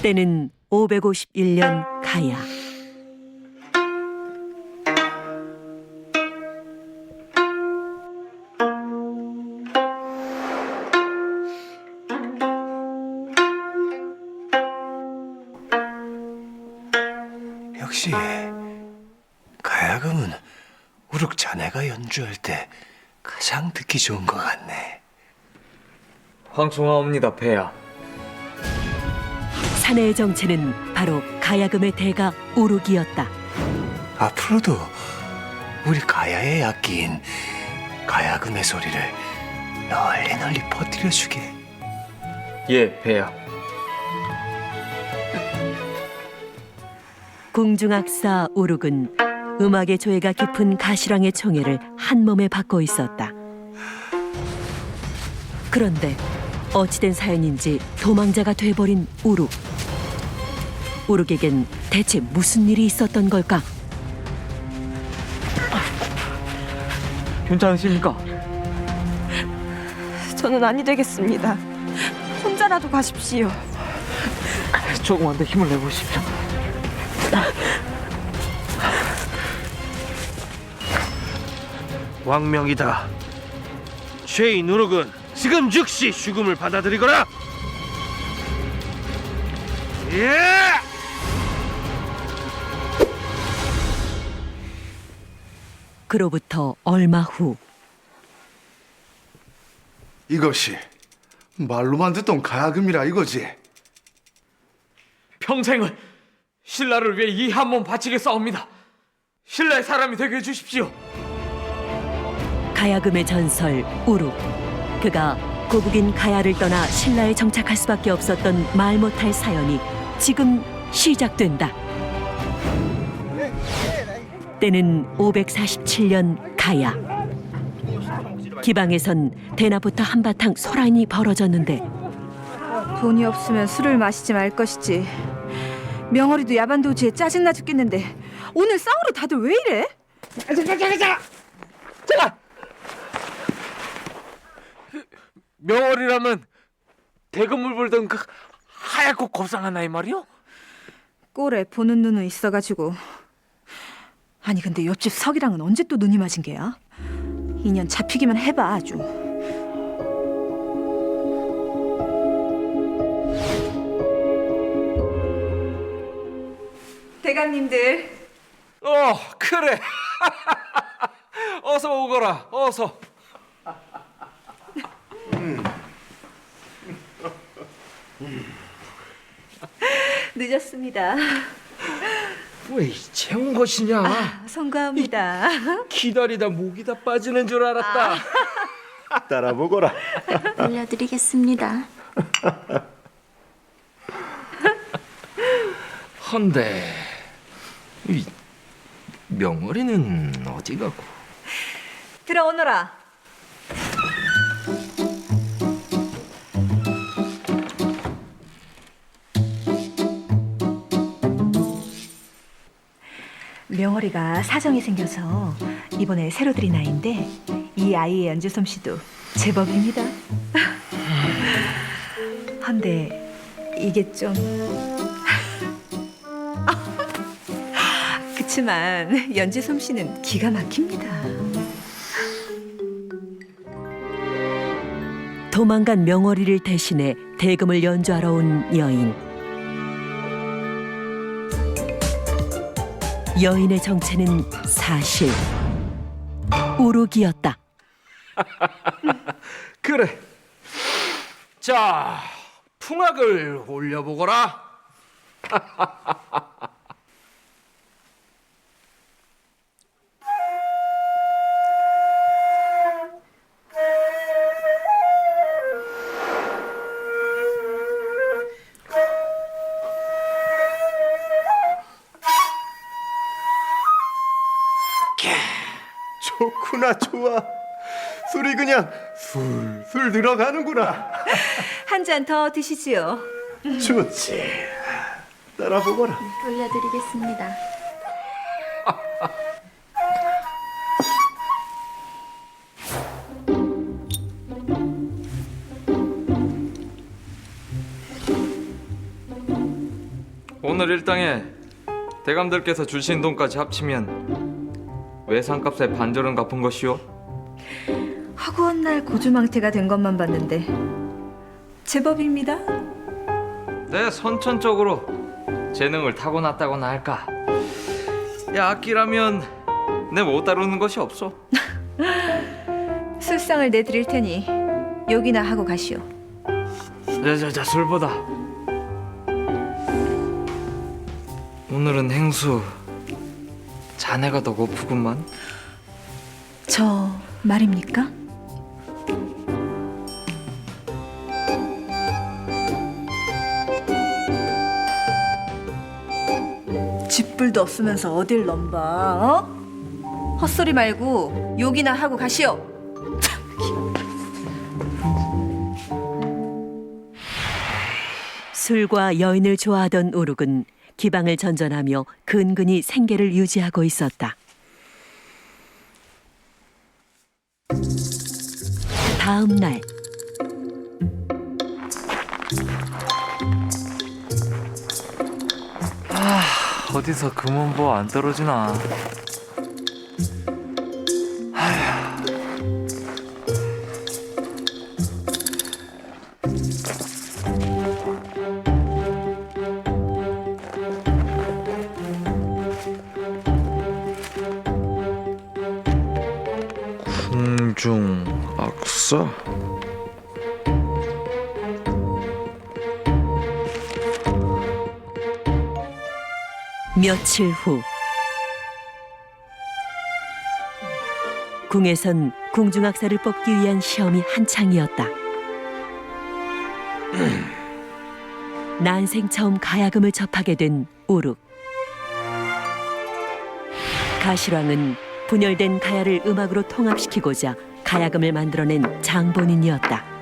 때는 551년 가야. 역시 가야금은 우룩 자네가 연주할 때 가장 듣기 좋은 것 같네. 황송하옵니다, 폐하. 사내의 정체는 바로 가야금의 대가 우룩이었다. 앞으로도 우리 가야의 악기인 가야금의 소리를 널리 널리 퍼뜨려주게. 예, 폐하. 궁중악사 우룩은 음악의 조예가 깊은 가시랑의 총애를 한 몸에 받고 있었다. 그런데 어찌된 사연인지 도망자가 돼버린 우룩. 우룩에겐 대체 무슨 일이 있었던 걸까? 괜찮으십니까? 저는 아니 되겠습니다. 혼자라도 가십시오. 조금만 더 힘을 내보십시오. 왕명이다. 죄인 우룩은 지금 즉시 죽음을 받아들이거라. 예! 그로부터 얼마 후 이것이 말로만 듣던 가야금이라 이거지. 평생을 신라를 위해 이 한 몸 바치겠사옵니다. 신라의 사람이 되게 해주십시오. 가야금의 전설 우룩. 그가 고국인 가야를 떠나 신라에 정착할 수밖에 없었던 말 못할 사연이 지금 시작된다. 때는 547년 가야. 기방에선 대낮부터 한바탕 소란이 벌어졌는데 돈이 없으면 술을 마시지 말 것이지. 명월이도 야반도주에 짜증나 죽겠는데 오늘 싸우러 다들 왜 이래? 제가 명월이라면 대금을 불던 그 하얗고 곱상한 아이 말이요? 꼴에 보는 눈은 있어가지고. 아니 근데 옆집 석이랑은 언제 또 눈이 맞은 게야? 인연 잡히기만 해봐 아주. 대감님들. 그래. 어서 오거라. 어서. 늦었습니다. 왜 채운 것이냐? 성가합니다. 기다리다 목이 다 빠지는 줄 알았다. 따라보거라. 올려드리겠습니다. 헌데 이 명월이는 어디 가고? 들어오너라. 명월이가 사정이 생겨서 이번에 새로 들인 아이인데 이 아이의 연주 솜씨도 제법입니다. 한데 이게 좀 그치만 연주 솜씨는 기가 막힙니다. 도망간 명월이를 대신해 대금을 연주하러 온 여인. 여인의 정체는 사실 우룩이었다. 그래. 자, 풍악을 올려보거라. 좋구나, 좋아. 술이 그냥 술술 들어가는구나. 한 잔 더 드시지요. 좋지. 따라보거라. 올려드리겠습니다. 오늘 일당에 대감들께서 주신 돈까지 합치면 외상값의 반절은 갚은 것이오. 허구한 날 고주망태가 된 것만 봤는데 제법입니다. 내 선천적으로 재능을 타고났다고나 할까. 야, 악기라면 내 못 다루는 것이 없어. 술상을 내드릴 테니 욕이나 하고 가시오. 자자자, 술보다 오늘은 행수 자네가 더 고프구만. 저 말입니까? 쥐뿔도 없으면서 어딜 넘봐, 어? 헛소리 말고 욕이나 하고 가시오. 술과 여인을 좋아하던 우룩은 기방을 전전하며 근근히 생계를 유지하고 있었다. 다음 날 어디서 금은보 안 떨어지나. 궁중악사? 며칠 후 궁에선 궁중악사를 뽑기 위한 시험이 한창이었다. 난생 처음 가야금을 접하게 된 우룩. 가시랑은 분열된 가야를 음악으로 통합시키고자 가야금을 만들어낸 장본인이었다.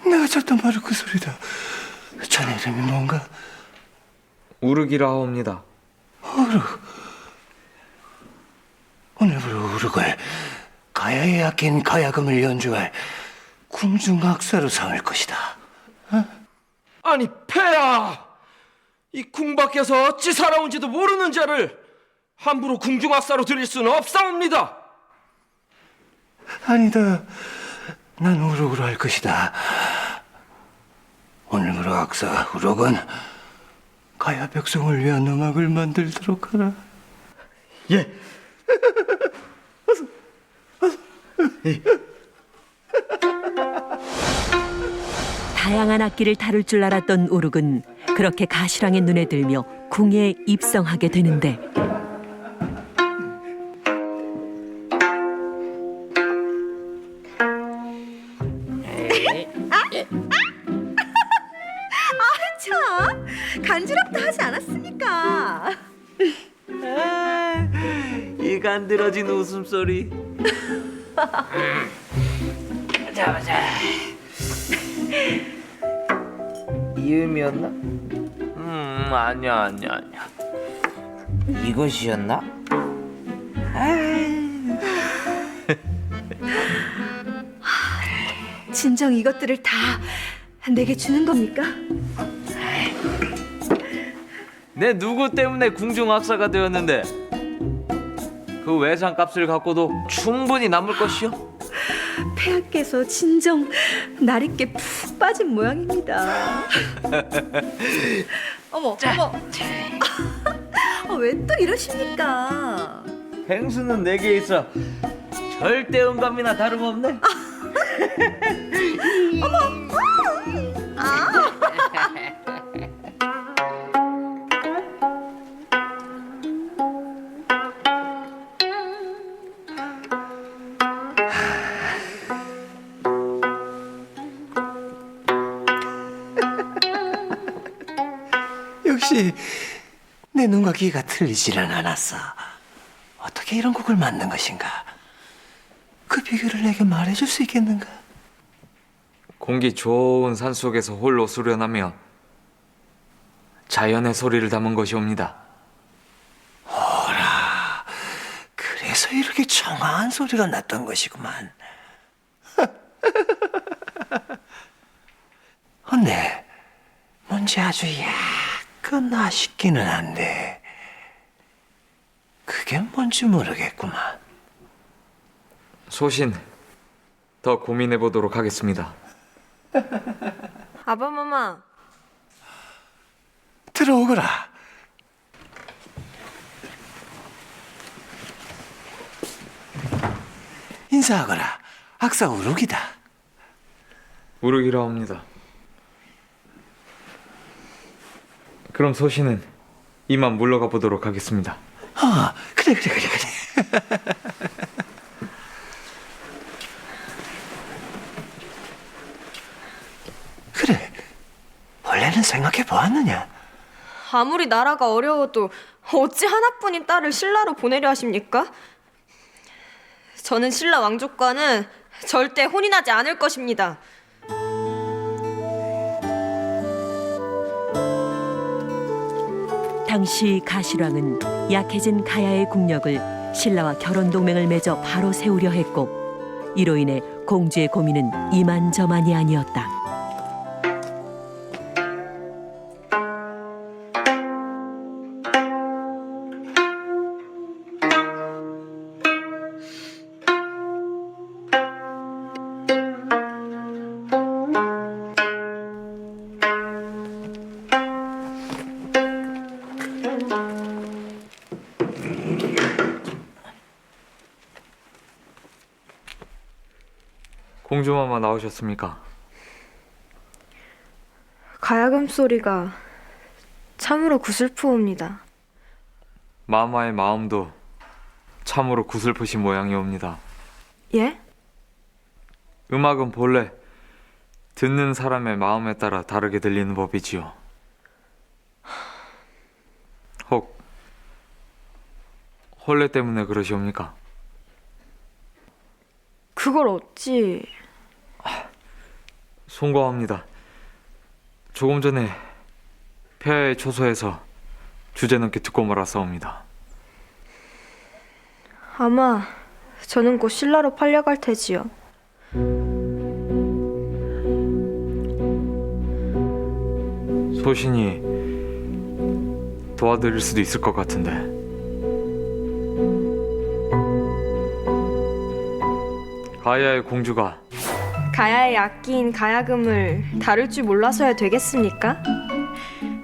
내가 쳤던 바로 그 소리다. 자네 이름이 뭔가? 우르기라 하옵니다. 우룩. 오늘부로 우룩을 가야에 아낀 가야금을 연주할 궁중악사로 삼을 것이다. 아니 폐야! 이 궁 밖에서 어찌 살아온지도 모르는 자를 함부로 궁중악사로 들일 수는 없사옵니다. 아니다. 난 우룩으로 할 것이다. 오늘부로 악사 우룩은 가야 백성을 위한 음악을 만들도록 하라. 예. 다양한 악기를 다룰 줄 알았던 우룩은 그렇게 가시랑의 눈에 들며 궁에 입성하게 되는데 참, 간지럽다 하지 않았습니까? 이 간드러진 웃음소리. 이음이었나? 아니야. 이것이었나? 진정 이것들을 다 내게 주는 겁니까? 내 누구 때문에 궁중악사가 되었는데 그 외상값을 갖고도 충분히 남을 것이요? 폐하께서 진정 날있게 푹 빠진 모양입니다. 어머. 왜 또 이러십니까? 행수는 내게 있어 절대 음감이나 다름없네. 그렇지. 내 눈과 귀가 틀리지는 않았어. 어떻게 이런 곡을 만든 것인가? 그 비결을 내게 말해줄 수 있겠는가? 공기 좋은 산속에서 홀로 수련하며 자연의 소리를 담은 것이옵니다. 그래서 이렇게 청아한 소리가 났던 것이구만. 근데 뭔지 아주 약간 아쉽기는 한데 그게 뭔지 모르겠구만. 소신 더 고민해 보도록 하겠습니다. 아바마마, 들어오거라. 인사하거라. 악사 우룩이다. 우르기라 합니다. 그럼 소신은 이만 물러가 보도록 하겠습니다. 그래. 그래. 원래는 생각해 보았느냐? 아무리 나라가 어려워도 어찌 하나뿐인 딸을 신라로 보내려 하십니까? 저는 신라 왕족과는 절대 혼인하지 않을 것입니다. 당시 가실왕은 약해진 가야의 국력을 신라와 결혼 동맹을 맺어 바로 세우려 했고 이로 인해 공주의 고민은 이만저만이 아니었다. 공주마마 나오셨습니까? 가야금 소리가 참으로 구슬프옵니다. 마마의 마음도 참으로 구슬프신 모양이옵니다. 예? 음악은 본래 듣는 사람의 마음에 따라 다르게 들리는 법이지요. 혹 혼례 때문에 그러시옵니까? 그걸 어찌... 송구합니다. 조금 전에 폐하의 초소에서 주제넘게 듣고 말았사옵니다. 아마 저는 곧 신라로 팔려갈 테지요. 소신이 도와드릴 수도 있을 것 같은데. 가야의 공주가 가야의 악기인 가야금을 다룰 줄 몰라서야 되겠습니까?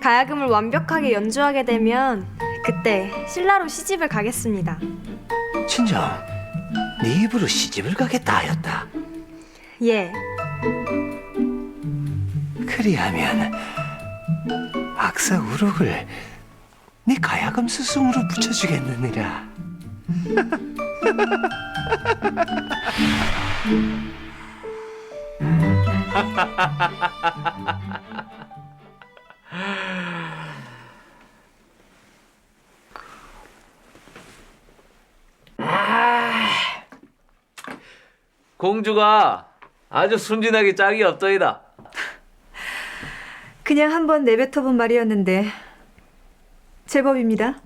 가야금을 완벽하게 연주하게 되면 그때 신라로 시집을 가겠습니다. 진정, 네 입으로 시집을 가겠다 하였다. 예, 그리하면 악사 우룩을 네 가야금 스승으로 붙여주겠느니라. 공주가 아주 순진하게 짝이 없더이다. 그냥 한번 내뱉어본 말이었는데 제법입니다.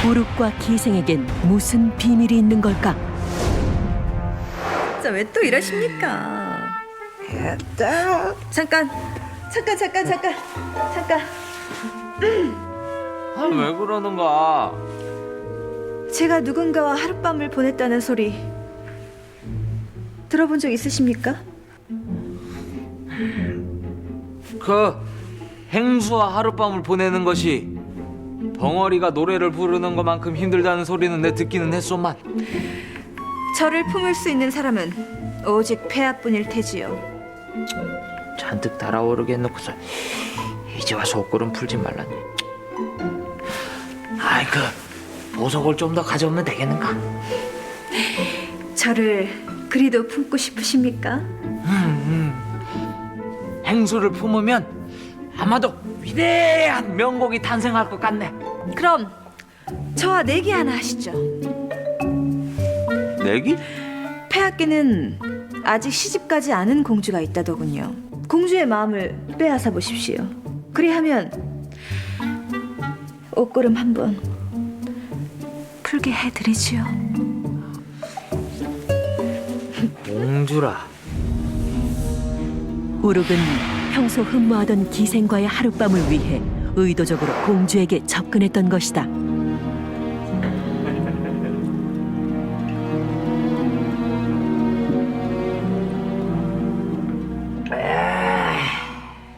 우룩과 기생에겐 무슨 비밀이 있는 걸까? 왜 또 이러십니까? 잠깐. 왜 그러는가? 제가 누군가와 하룻밤을 보냈다는 소리 들어본 적 있으십니까? 그 행수와 하룻밤을 보내는 것이 벙어리가 노래를 부르는 것만큼 힘들다는 소리는 내 듣기는 했소만. 저를 품을 수 있는 사람은 오직 폐하뿐일 테지요. 잔뜩 달아오르게 해놓고서 이제 와서 옷걸음 풀지 말라니. 아이 그 보석을 좀 더 가져오면 되겠는가? 저를 그리도 품고 싶으십니까? 행수를 품으면 아마도 위대한 명곡이 탄생할 것 같네. 그럼 저와 내기 하나 하시죠. 내기? 폐하께는 아직 시집가지 않은 공주가 있다더군요. 공주의 마음을 빼앗아 보십시오. 그리하면 옷걸음 한번 풀게 해드리지요. 공주라. 우룩은 평소 흠모하던 기생과의 하룻밤을 위해 의도적으로 공주에게 접근했던 것이다.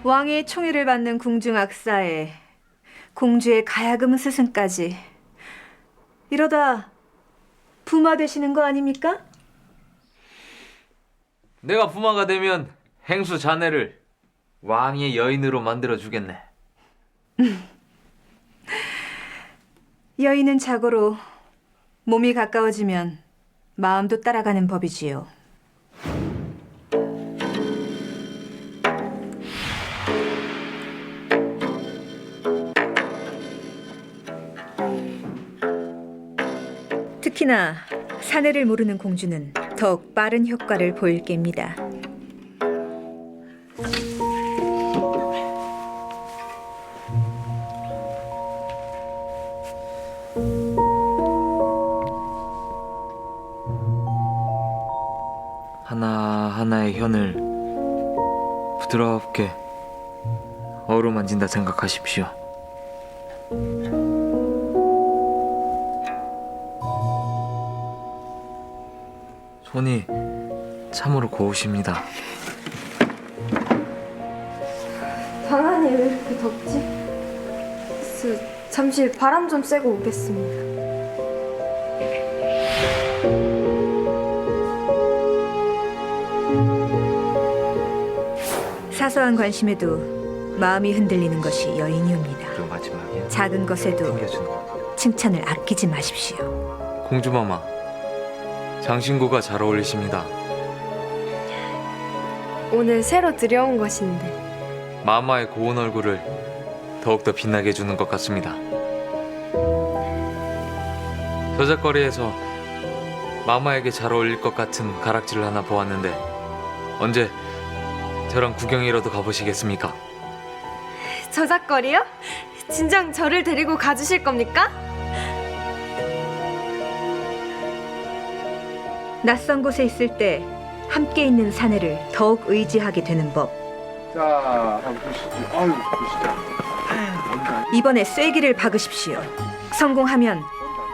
왕의 총애를 받는 궁중 악사에 공주의 가야금 스승까지 이러다 부마 되시는 거 아닙니까? 내가 부마가 되면 행수 자네를 왕의 여인으로 만들어 주겠네. 여인은 자고로 몸이 가까워지면 마음도 따라가는 법이지요. 특히나 사내를 모르는 공주는 더욱 빠른 효과를 보일 게입니다. 하나하나의 현을 부드럽게 어루만진다 생각하십시오. 손이 참으로 고우십니다. 방 안이 왜 이렇게 덥지? 잠시 바람 좀 쐬고 오겠습니다. 사소한 관심에도 마음이 흔들리는 것이 여인이옵니다. 그리고 마지막에 작은 것에도 챙겨주는 거. 칭찬을 아끼지 마십시오. 공주마마, 장신구가 잘 어울리십니다. 오늘 새로 들여온 것인데 마마의 고운 얼굴을 더욱더 빛나게 해주는 것 같습니다. 저작거리에서 마마에게 잘 어울릴 것 같은 가락지를 하나 보았는데 언제 저랑 구경이라도 가보시겠습니까? 저작거리요? 진정 저를 데리고 가주실 겁니까? 낯선 곳에 있을 때 함께 있는 사내를 더욱 의지하게 되는 법. 자, 한번 보시죠. 아유, 보시죠. 이번에 쐐기를 박으십시오. 성공하면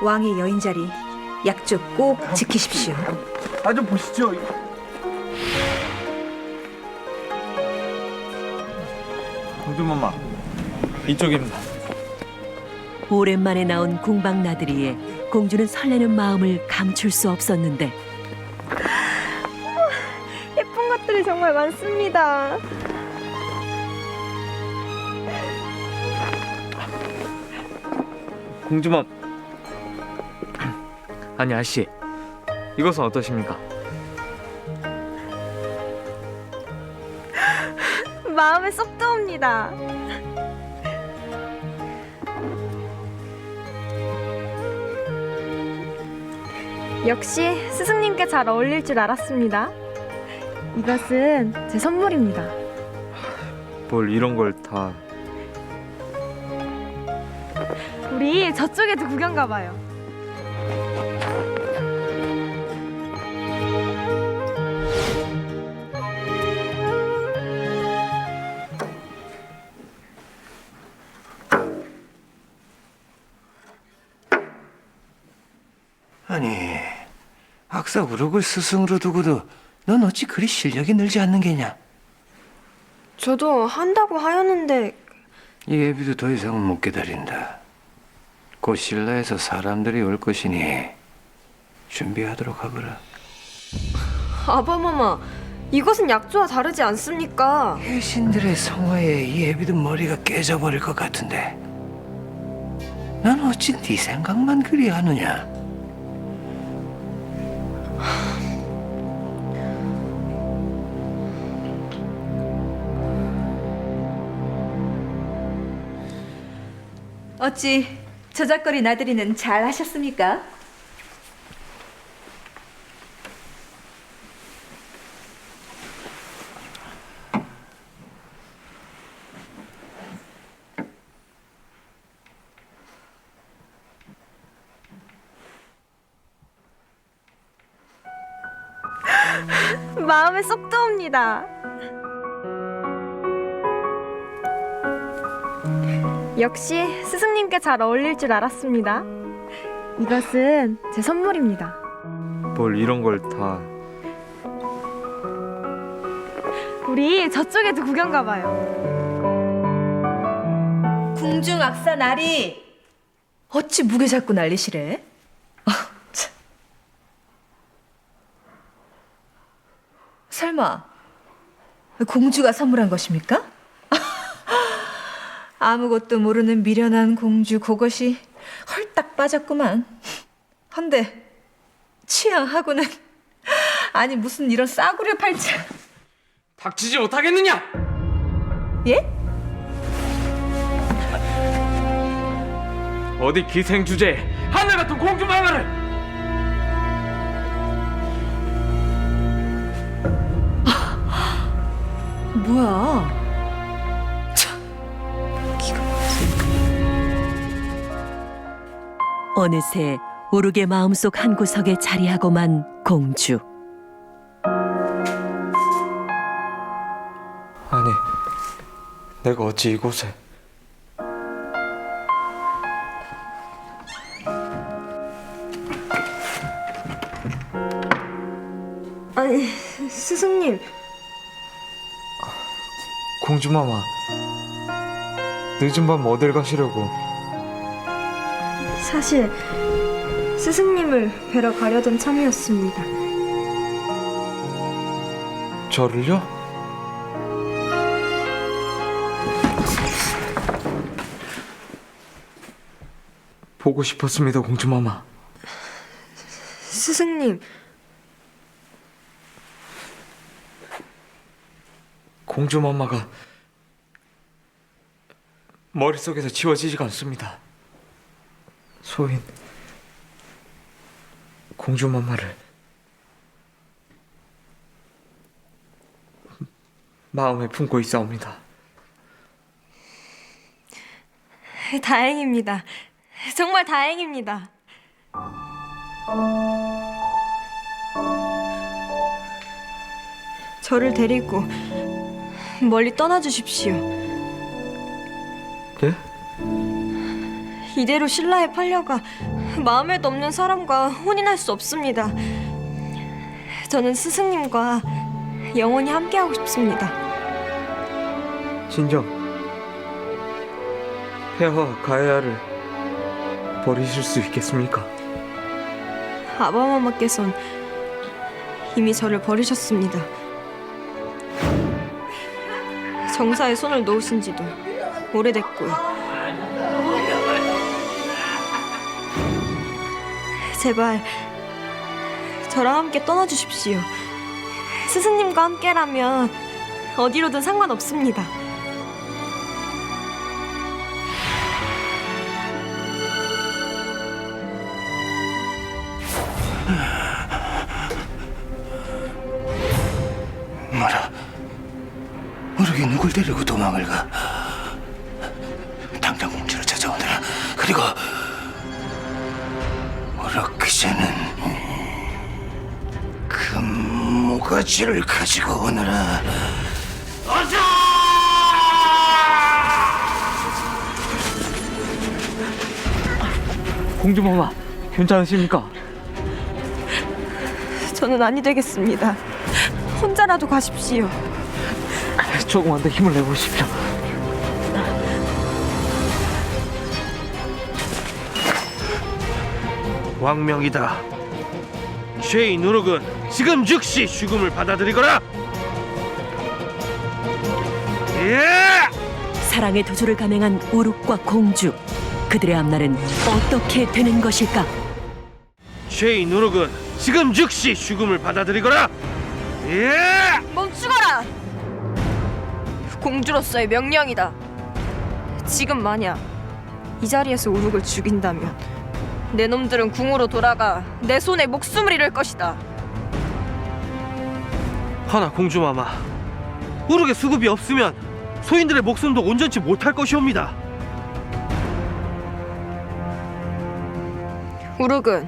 왕의 여인 자리 약조 꼭 지키십시오. 좀 보시죠. 공주마마, 이쪽입니다. 오랜만에 나온 궁방 나들이에 공주는 설레는 마음을 감출 수 없었는데 예쁜 것들이 정말 많습니다. 공주맘, 아니 아씨, 이것은 어떠십니까? 마음에 쏙 들어옵니다. 역시 스승님께 잘 어울릴 줄 알았습니다. 이것은 제 선물입니다. 뭘 이런 걸 다... 우리 저쪽에도 구경 가봐요. 아니, 악사 우룩을 스승으로 두고도 넌 어찌 그리 실력이 늘지 않는 게냐? 저도 한다고 하였는데 이 애비도 더 이상은 못 기다린다. 곧 신라에서 사람들이 올 것이니 준비하도록 하거라. 아바마마, 이것은 약조와 다르지 않습니까? 해신들의 성화에 이 애비도 머리가 깨져버릴 것 같은데 난 어찌 네 생각만 그리 하느냐? 어찌 저작거리 나들이는 잘 하셨습니까? 마음에 쏙 들어옵니다. 역시 스승님께 잘 어울릴 줄 알았습니다. 이것은 제 선물입니다. 뭘 이런 걸 다. 우리 저쪽에도 구경 가봐요. 궁중악사 나리 어찌 무게 잡고 난리시래? 참. 설마 공주가 선물한 것입니까? 아무것도 모르는 미련한 공주 그것이 헐딱 빠졌구만. 헌데 취향하고는 아니 무슨 이런 싸구려 팔자. 닥치지 못하겠느냐? 예? 어디 기생 주제에 하늘 같은 공주 마마를. 뭐야? 어느새 오르게 마음속 한 구석에 자리하고만 공주. 아니, 내가 어찌 이곳에? 아니, 스승님. 공주마마, 늦은 밤 어딜 가시려고? 사실 스승님을 뵈러 가려던 참이었습니다. 저를요? 보고 싶었습니다, 공주마마. 스승님, 공주마마가 머릿속에서 지워지지가 않습니다. 소인 공주마마를 마음에 품고 있사옵니다. 다행입니다. 정말 다행입니다. 저를 데리고 멀리 떠나주십시오. 네? 이대로 신라에 팔려가 마음에도 없는 사람과 혼인할 수 없습니다. 저는 스승님과 영원히 함께하고 싶습니다. 진정 폐하와 가야를 버리실 수 있겠습니까? 아바마마께선 이미 저를 버리셨습니다. 정사에 손을 놓으신 지도 오래됐고요. 제발 저랑 함께 떠나주십시오. 스승님과 함께라면 어디로든 상관없습니다. 뭐라? 모르게 누굴 데리고 도망을 가? 당장 공주를 찾아오너라. 그리고 오락기자는 그 모가지를 가지고 오너라. 어서! 공주마마 괜찮으십니까? 저는 아니 되겠습니다. 혼자라도 가십시오. 조금만 더 힘을 내보십시오. 왕명이다. 죄의 누룩은 지금 즉시 죽음을 받아들이거라. 예! 사랑의 도주를 감행한 우룩과 공주. 그들의 앞날은 어떻게 되는 것일까? 죄의 누룩은 지금 즉시 죽음을 받아들이거라. 예! 멈추거라! 공주로서의 명령이다. 지금 마냥 이 자리에서 우룩을 죽인다면 내 놈들은 궁으로 돌아가 내 손에 목숨을 잃을 것이다. 하나 공주마마, 우르게 수급이 없으면 소인들의 목숨도 온전치 못할 것이옵니다. 우룩은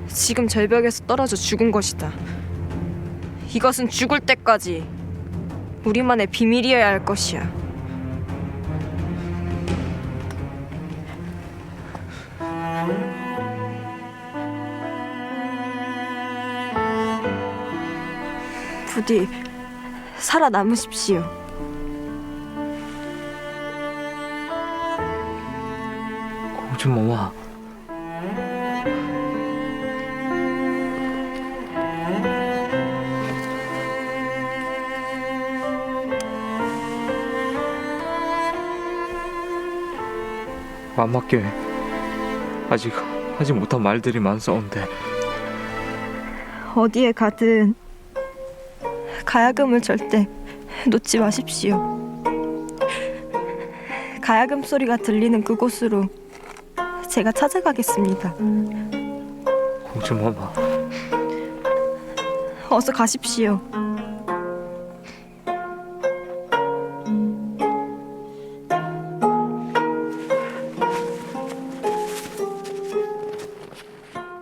지금 절벽에서 떨어져 죽은 것이다. 이것은 죽을 때까지 우리만의 비밀이어야 할 것이야. 부디 살아남으십시오. 공주마마, 마마께 아직 하지 못한 말들이 많사온데 어디에 가든 가야금을 절대 놓지 마십시오. 가야금 소리가 들리는 그곳으로 제가 찾아가겠습니다. 공주마마, 어서 가십시오.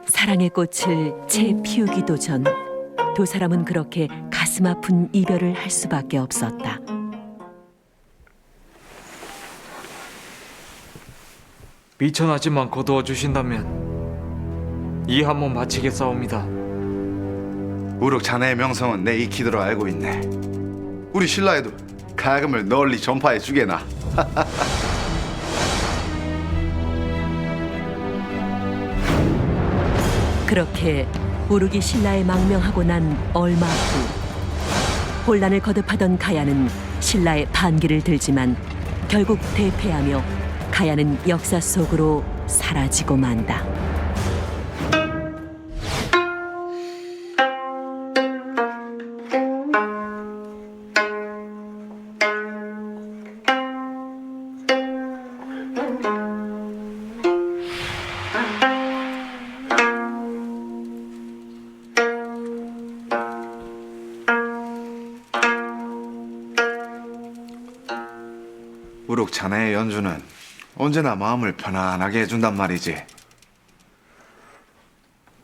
사랑의 꽃을 채 피우기도 전 두 사람은 그렇게 가슴 아픈 이별을 할 수밖에 없었다. 미천하지만 거두어 주신다면 이 한 몸 바치겠사옵니다. 우룩 자네의 명성은 내 익히도록 알고 있네. 우리 신라에도 가야금을 널리 전파해 주게나. 그렇게 우룩이 신라에 망명하고 난 얼마 후 혼란을 거듭하던 가야는 신라의 반기를 들지만 결국 대패하며 가야는 역사 속으로 사라지고 만다. 우룩 자네의 연주는 언제나 마음을 편안하게 해준단 말이지.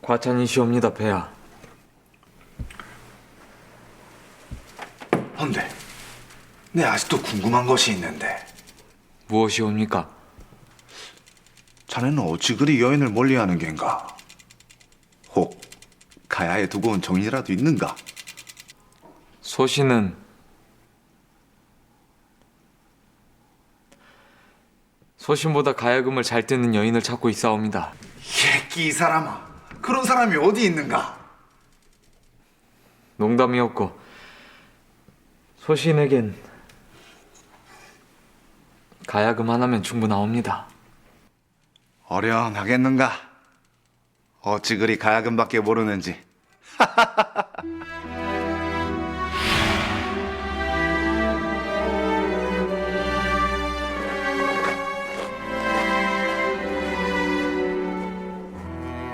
과찬이시옵니다, 폐하. 헌데 내 아직도 궁금한 것이 있는데, 무엇이옵니까? 자네는 어찌 그리 여인을 멀리하는 겐가? 혹 가야에 두고 온 정이라도 있는가? 소신은 소신보다 가야금을 잘 듣는 여인을 찾고 있사옵니다. 예끼 이 사람아, 그런 사람이 어디 있는가? 농담이었고 소신에겐 가야금 하나면 충분하옵니다. 어련하겠는가? 어찌 그리 가야금밖에 모르는지.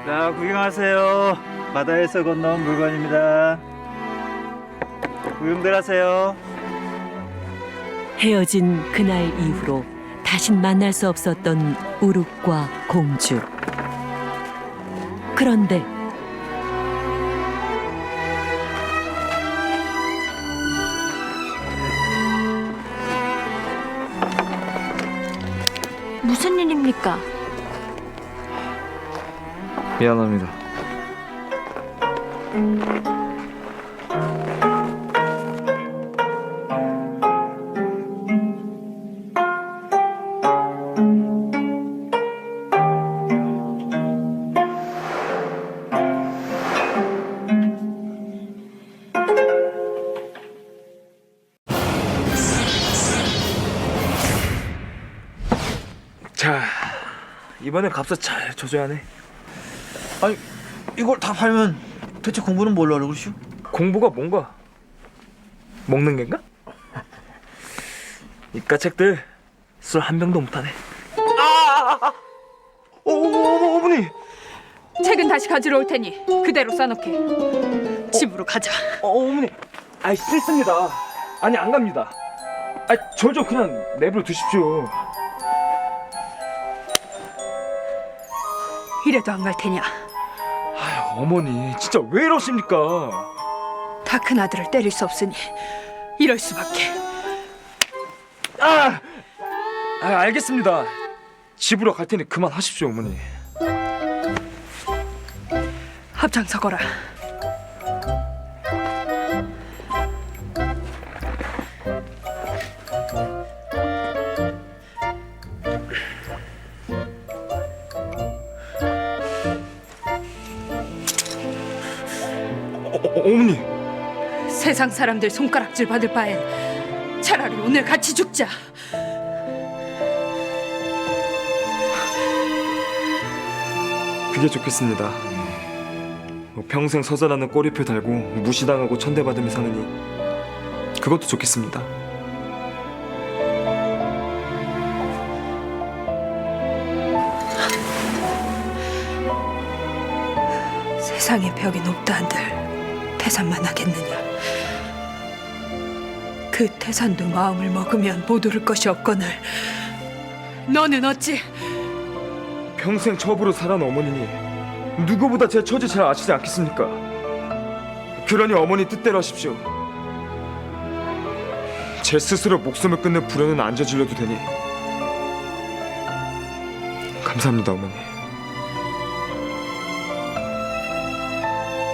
자, 구경하세요. 바다에서 건너온 물건입니다. 구경들 하세요. 헤어진 그날 이후로 다신 만날 수 없었던 우룩과 공주. 그런데 무슨 일입니까? 미안합니다. 자, 이번엔 값을 잘 줘줘야 하네. 아니, 이걸 다 팔면 대체 공부는 뭘로 하려고 그러시오? 공부가 뭔가? 먹는 겐가? 이깟 책들 술 한 병도 못하네. 아! 어머니. 책은 다시 가지러 올 테니 그대로 써놓게. 집으로 가자. 어머니. 아이 싫습니다. 아니 안 갑니다. 저 좀 그냥 내버려 두십시오. 이래도 안 갈 테냐? 어머니 진짜 왜 이러십니까? 다 큰 아들을 때릴 수 없으니 이럴 수밖에. 알겠습니다. 집으로 갈 테니 그만하십시오, 어머니. 앞장서거라. 어머니. 세상 사람들 손가락질 받을 바엔 차라리 오늘 같이 죽자. 그게 좋겠습니다. 평생 서자라는 꼬리표 달고 무시당하고 천대받으며 사느니 그것도 좋겠습니다. 세상의 벽이 높다 한들 태산만 하겠느냐. 그 태산도 마음을 먹으면 못 오를 것이 없거늘 너는 어찌? 평생 첩으로 살아온 어머니니 누구보다 제 처지 잘 아시지 않겠습니까? 그러니 어머니 뜻대로 하십시오. 제 스스로 목숨을 끊는 불효는 안 저질러도 되니 감사합니다, 어머니.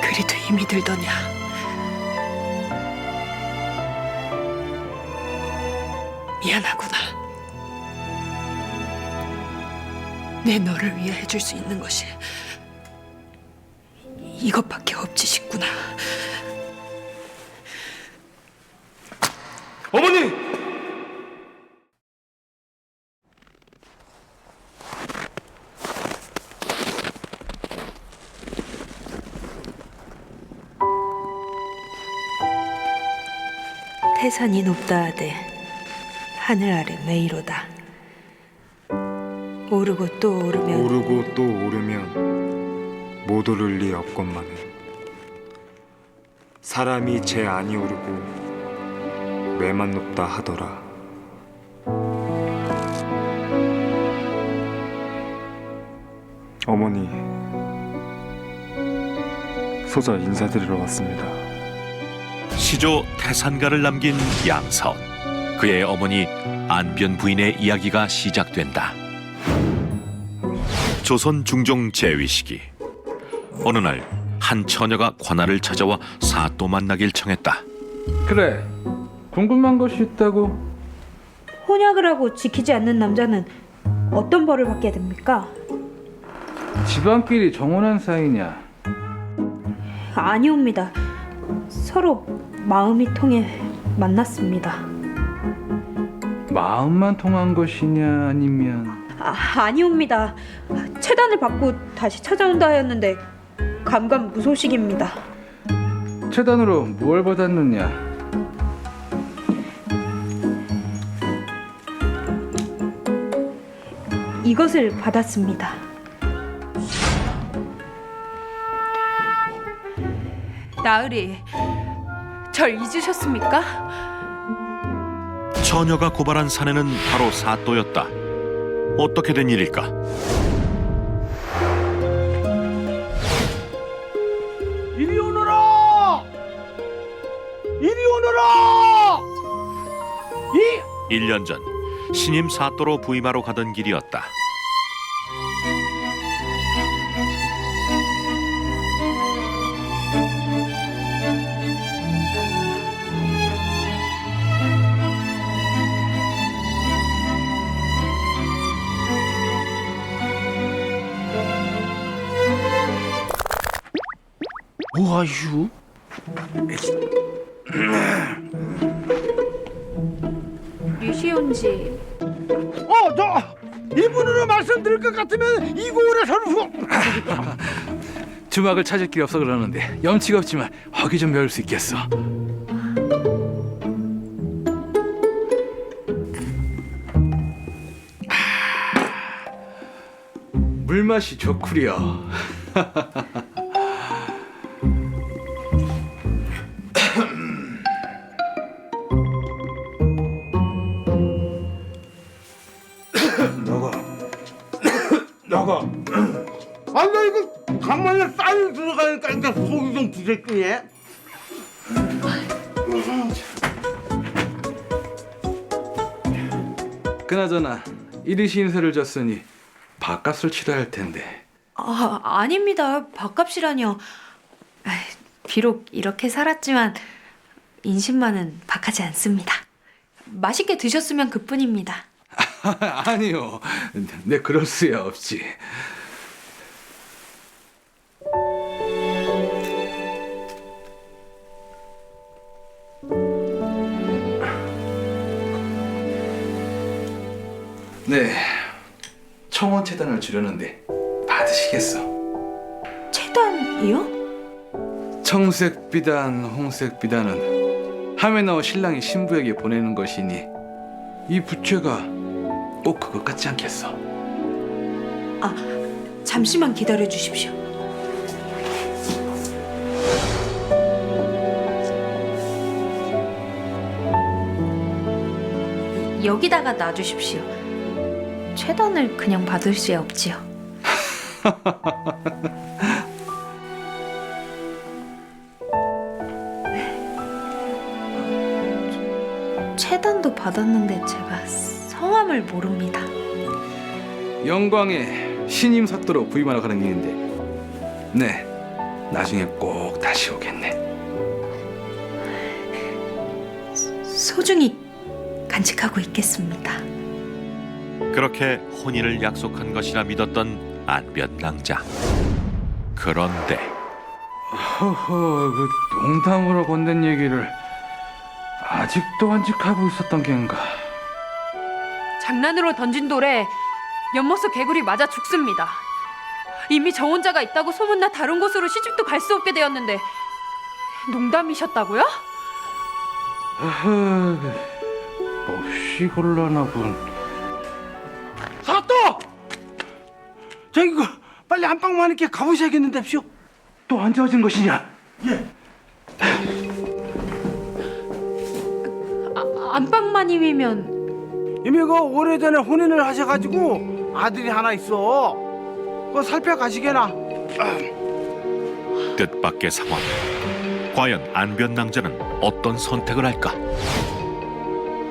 그리도 힘이 들더냐. 미안하구나. 내 너를 위해 해줄 수 있는 것이 이것밖에 없지 싶구나. 어머니! 태산이 높다 하되 하늘 아래 매이로다. 오르고 또 오르면 못 오를 리 없건만은 사람이 제 안이 오르고 매만 높다 하더라. 어머니, 소자 인사드리러 왔습니다. 시조 태산가를 남긴 양사원. 그의 어머니 안변 부인의 이야기가 시작된다. 조선 중종 재위 시기 어느 날 한 처녀가 관아를 찾아와 사또 만나길 청했다. 그래, 궁금한 것이 있다고. 혼약을 하고 지키지 않는 남자는 어떤 벌을 받게 됩니까? 집안끼리 정혼한 사이냐? 아니옵니다. 서로 마음이 통해 만났습니다. 마음만 통한 것이냐 아니면? 아니옵니다. 채단을 받고 다시 찾아온다 하였는데 감감무소식입니다. 채단으로 무엇을 받았느냐? 이것을 받았습니다. 나으리, 절 잊으셨습니까? 처녀가 고발한 사내는 바로 사또였다. 어떻게 된 일일까? 이리 오너라! 이리 오너라! 1년 전 신임 사또로 부임하러 가던 길이었다. 뭐하유? 류시온지 이분으로 말씀드릴 것 같으면 이고을에 선후. 주막을 찾을 길이 없어 그러는데 염치가 없지만 허기 좀 배울 수 있겠어. 물맛이 좋구려. 나가. 아, 나 이거 간만에 쌀 들어가니까 이제 속이 좀 부대끼네. 그나저나 이리 신세를 졌으니 밥값을 치러야 할 텐데. 아닙니다. 밥값이라뇨. 비록 이렇게 살았지만 인심만은 박하지 않습니다. 맛있게 드셨으면 그뿐입니다. 아니요, 내 그럴 수야 없지. 네, 청원 체단을 주려는데 받으시겠어? 체단이요? 청색 비단, 홍색 비단은 함에 나온 신랑이 신부에게 보내는 것이니 이 부채가 꼭 그것 같지 않겠어? 잠시만 기다려 주십시오. 여기다가 놔주십시오. 체단을 그냥 받을 수야 없지요. 체단도 받았는데 제가 성함을 모릅니다. 영광의 신임 사또로 부임하러 가는 길인데, 네, 나중에 꼭 다시 오겠네. 소중히 간직하고 있겠습니다. 그렇게 혼인을 약속한 것이라 믿었던 안변낭자. 그런데 허허, 그 농담으로 건넨 얘기를 아직도 간직하고 있었던 겐가. 장난으로 던진 돌에 연못속 개구리 맞아 죽습니다. 이미 저 혼자가 있다고 소문나 다른 곳으로 시집도 갈 수 없게 되었는데 농담이셨다고요? 몹시 곤란하군. 사또! 저기 그 빨리 안방만 있게 가보셔야겠는데쇼. 또 언제 어진 것이냐? 예. 안방마님이면 이미 그 오래전에 혼인을 하셔가지고 아들이 하나 있어. 그거 살펴가시게나. 뜻밖의 상황. 과연 안변낭자는 어떤 선택을 할까?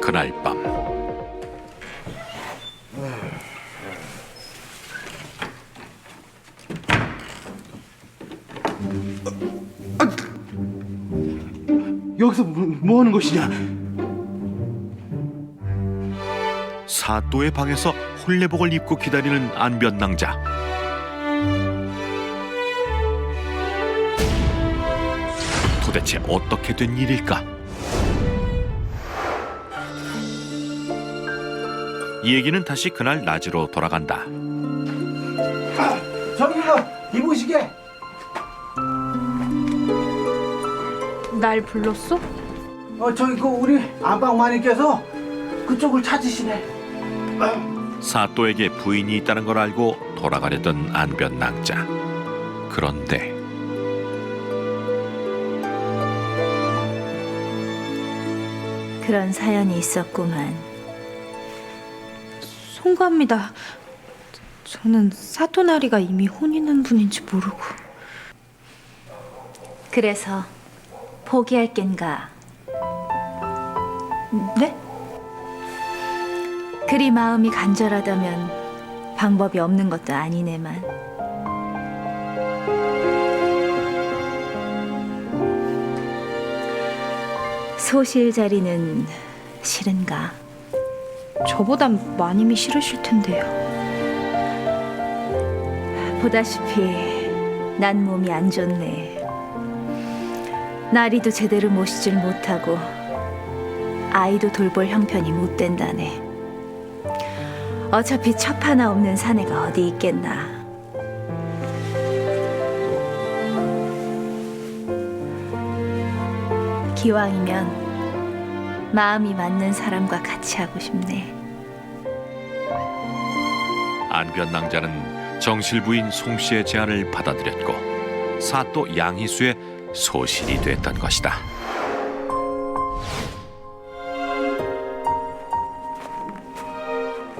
그날 밤 여기서 뭐 하는 것이냐? 사또의 방에서 홀레복을 입고 기다리는 안변낭자. 도대체 어떻게 된 일일까? 이 얘기는 다시 그날 낮으로 돌아간다. 저기가 이보시게. 날 불렀어? 저기 그 우리 안방 마님께서 그쪽을 찾으시네. 사또에게 부인이 있다는 걸 알고 돌아가려던 안변낭자. 그런데 그런 사연이 있었구만. 송구합니다. 저는 사토나리가 이미 혼인한 분인지 모르고. 그래서 포기할 겐가? 네? 그리 마음이 간절하다면 방법이 없는 것도 아니네만. 소실 자리는 싫은가? 저보단 마님이 싫으실 텐데요. 보다시피 난 몸이 안 좋네. 나리도 제대로 모시질 못하고 아이도 돌볼 형편이 못 된다네. 어차피 첩 하나 없는 사내가 어디 있겠나. 기왕이면 마음이 맞는 사람과 같이 하고 싶네. 안변낭자는 정실 부인 송 씨의 제안을 받아들였고 사또 양희수의 소실이 됐던 것이다.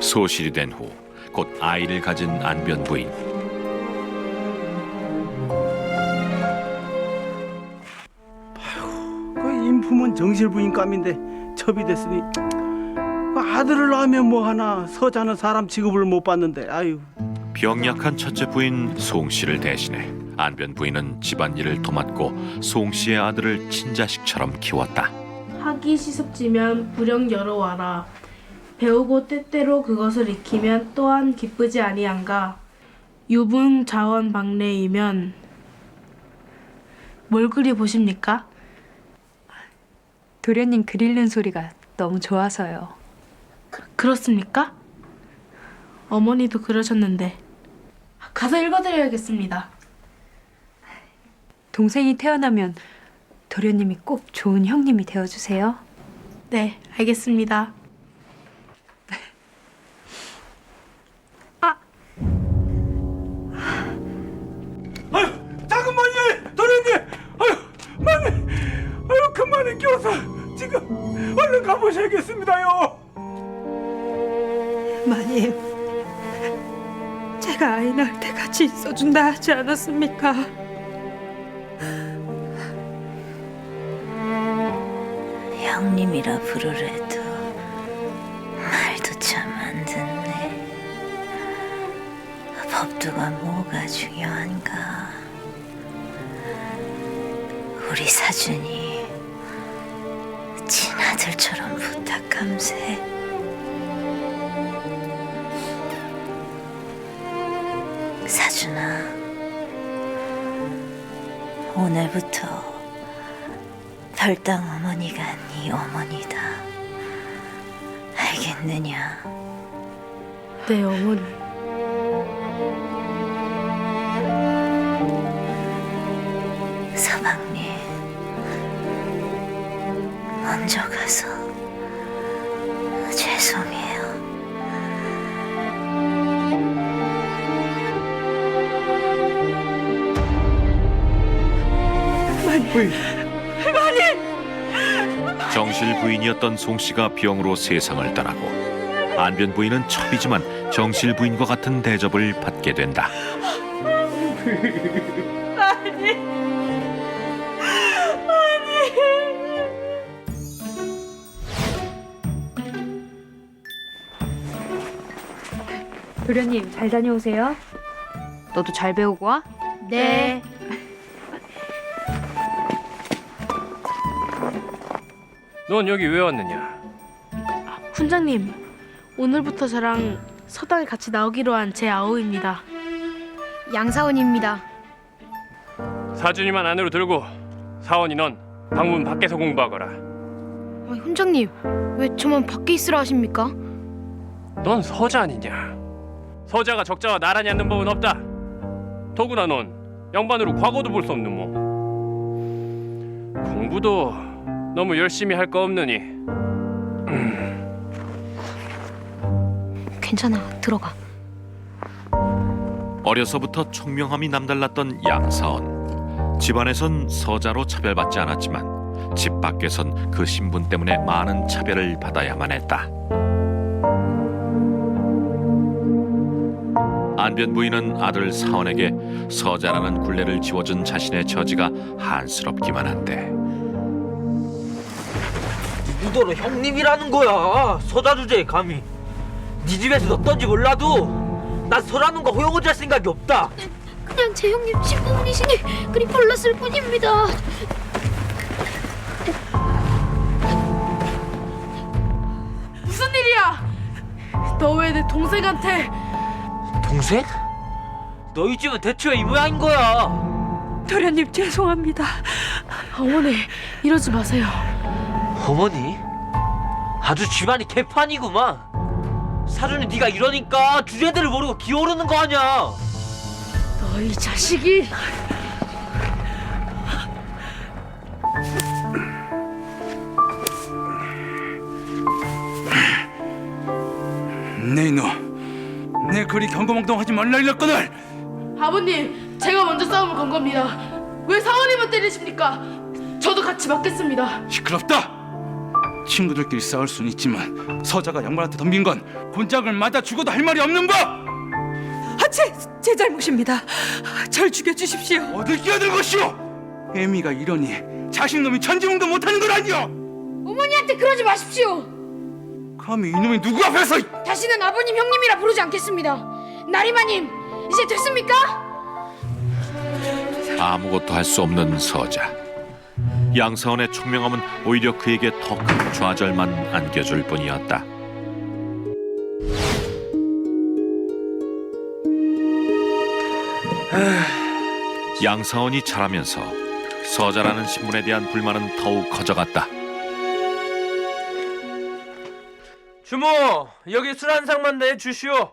소실이 된 후 곧 아이를 가진 안변 부인. 그 인품은 정실 부인감인데 첩이 됐으니 그 아들을 낳으면 뭐 하나 서자는 사람 취급을 못 받는데 아유. 병약한 첫째 부인 송 씨를 대신해 안변 부인은 집안일을 도맡고 송 씨의 아들을 친자식처럼 키웠다. 학이 시습지면 불영 여러와라. 배우고 때때로 그것을 익히면 또한 기쁘지 아니한가. 유분 자원 박래이면 뭘 그리 보십니까? 도련님 글 읽는 소리가 너무 좋아서요. 그렇습니까? 어머니도 그러셨는데. 가서 읽어드려야겠습니다. 동생이 태어나면 도련님이 꼭 좋은 형님이 되어주세요. 네, 알겠습니다. 아유, 잠깐만요, 도련님. 아유, 마님, 아유, 그만히 껴서 지금 얼른 가보셔야겠습니다요. 마님, 제가 아이 낳을 때 같이 있어준다 하지 않았습니까? 형님이라 부르래도 말도 참 안 듣네. 법도가 뭐가 중요한가. 우리 사준이 친아들처럼 부탁함세. 사준아, 오늘부터 별당 어머니가 네 어머니다. 알겠느냐? 네, 어머니. 서방님, 먼저 가서 죄송해요. 정실 부인이었던 송 씨가 병으로 세상을 떠나고 안변 부인은 첩이지만 정실 부인과 같은 대접을 받게 된다. 도련님 잘 다녀오세요. 너도 잘 배우고 와. 네. 넌 여기 왜 왔느냐? 훈장님, 오늘부터 저랑 서당에 같이 나오기로 한 제 아우입니다. 양사원입니다. 사준이만 안으로 들고 사원이 넌 방문 밖에서 공부하거라. 훈장님, 왜 저만 밖에 있으라 하십니까? 넌 서자 아니냐? 서자가 적자와 나란히 앉는 법은 없다. 더구나 넌 양반으로 과거도 볼 수 없는 몸. 공부도 너무 열심히 할 거 없느니. 괜찮아, 들어가. 어려서부터 총명함이 남달랐던 양사원. 집안에선 서자로 차별받지 않았지만 집 밖에선 그 신분 때문에 많은 차별을 받아야만 했다. 안변 부인은 아들 사원에게 서자라는 굴레를 지워준 자신의 처지가 한스럽기만 한데 누더러 형님이라는 거야. 서자 주제에 감히. 네 집에서 어떤지 몰라도 난 설하는가 호영을 생각이 없다. 그냥 제 형님 신부분이시니 그리 몰랐을 뿐입니다. 무슨 일이야? 너 왜 내 동생한테? 동생? 너희 집은 대체 왜 이 모양인 거야? 도련님 죄송합니다. 어머니, 이러지 마세요. 어머니? 아주 집안이 개판이구만. 사돈이 네가 이러니까 주제들을 모르고 기어오르는 거 아니야. 너 이 자식이. 네 이놈, 내 그리 경거망동하지 말라 일렀거늘. 아버님, 제가 먼저 싸움을 건 겁니다. 왜 사원님을 때리십니까? 저도 같이 맞겠습니다. 시끄럽다. 친구들끼리 싸울 수는 있지만 서자가 양반한테 덤빈 건 곤장을 맞아 죽어도 할 말이 없는 법. 제 잘못입니다. 절 죽여주십시오. 어딜 끼어들 것이오. 애미가 이러니 자식놈이 천지몽도 못하는 걸 아니오. 어머니한테 그러지 마십시오. 감히 이놈이 누구 앞에서 다시는 아버님 형님이라 부르지 않겠습니다. 나리마님, 이제 됐습니까? 아무것도 할 수 없는 서자. 양사원의 총명함은 오히려 그에게 더 큰 좌절만 안겨줄 뿐이었다. 양사원이 자라면서 서자라는 신분에 대한 불만은 더욱 커져갔다. 주모, 여기 술 한 상만 내주시오.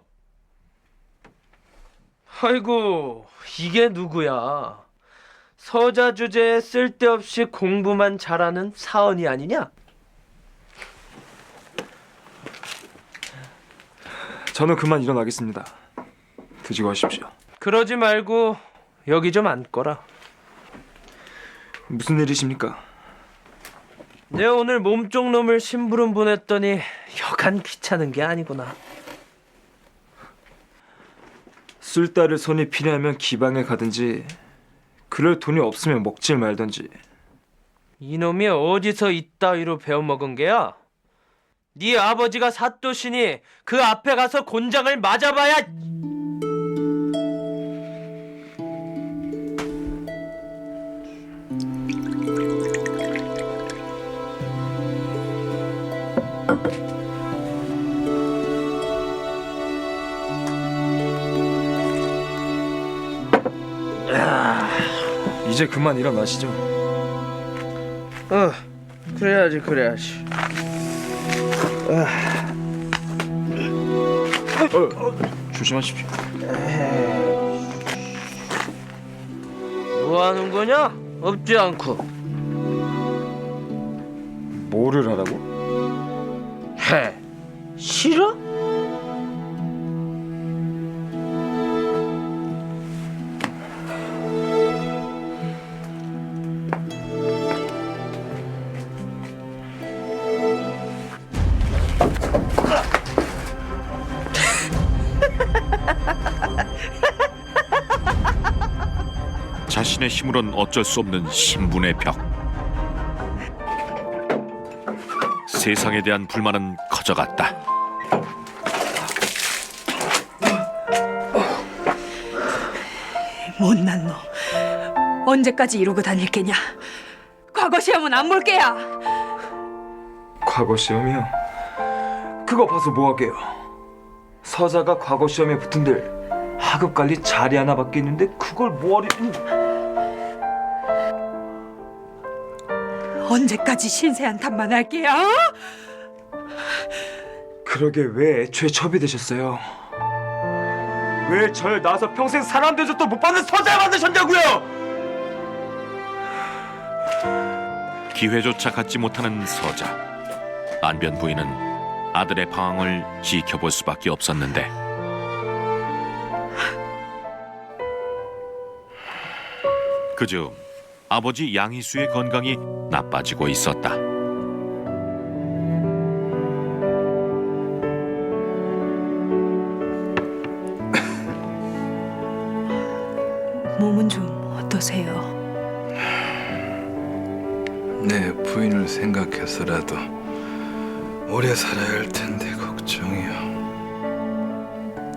아이고, 이게 누구야? 서자 주제에 쓸데없이 공부만 잘하는 사원이 아니냐? 저는 그만 일어나겠습니다. 드시고 가십시오. 그러지 말고 여기 좀 앉거라. 무슨 일이십니까? 내 오늘 몸쪽 놈을 심부름 보냈더니 여간 귀찮은 게 아니구나. 술 따를 손이 필요하면 기방에 가든지 그럴 돈이 없으면 먹질 말든지. 이놈이 어디서 이따위로 배워먹은 게야? 네 아버지가 사또시니 그 앞에 가서 곤장을 맞아봐야. 이제 그만 일어나시죠. 그래야지. 조심하십시오. 뭐 하는 거냐? 없지 않고. 뭐를 하라고? 해. 싫어? 자신의 힘으론 어쩔 수 없는 신분의 벽. 세상에 대한 불만은 커져갔다. 못난 놈. 언제까지 이러고 다닐 게냐? 과거 시험은 안 볼 게야. 과거 시험이요? 그거 봐서 뭐하게요? 서자가 과거 시험에 붙은들 하급 관리 자리 하나 밖에 있는데 그걸 뭐하리? 언제까지 신세한 탓만 할 게야? 그러게 왜 애초에 첩이되셨어요? 왜 절 낳아서 평생 사람 대접도 못 받는 서자 만드셨냐고요? 기회조차 갖지 못하는 서자. 안변 부인은 아들의 방황을 지켜볼 수밖에 없었는데 그중 아버지 양희수의 건강이 나빠지고 있었다. 몸은 좀 어떠세요? 내 부인을 생각해서라도 오래 살아야 할 텐데 걱정이요.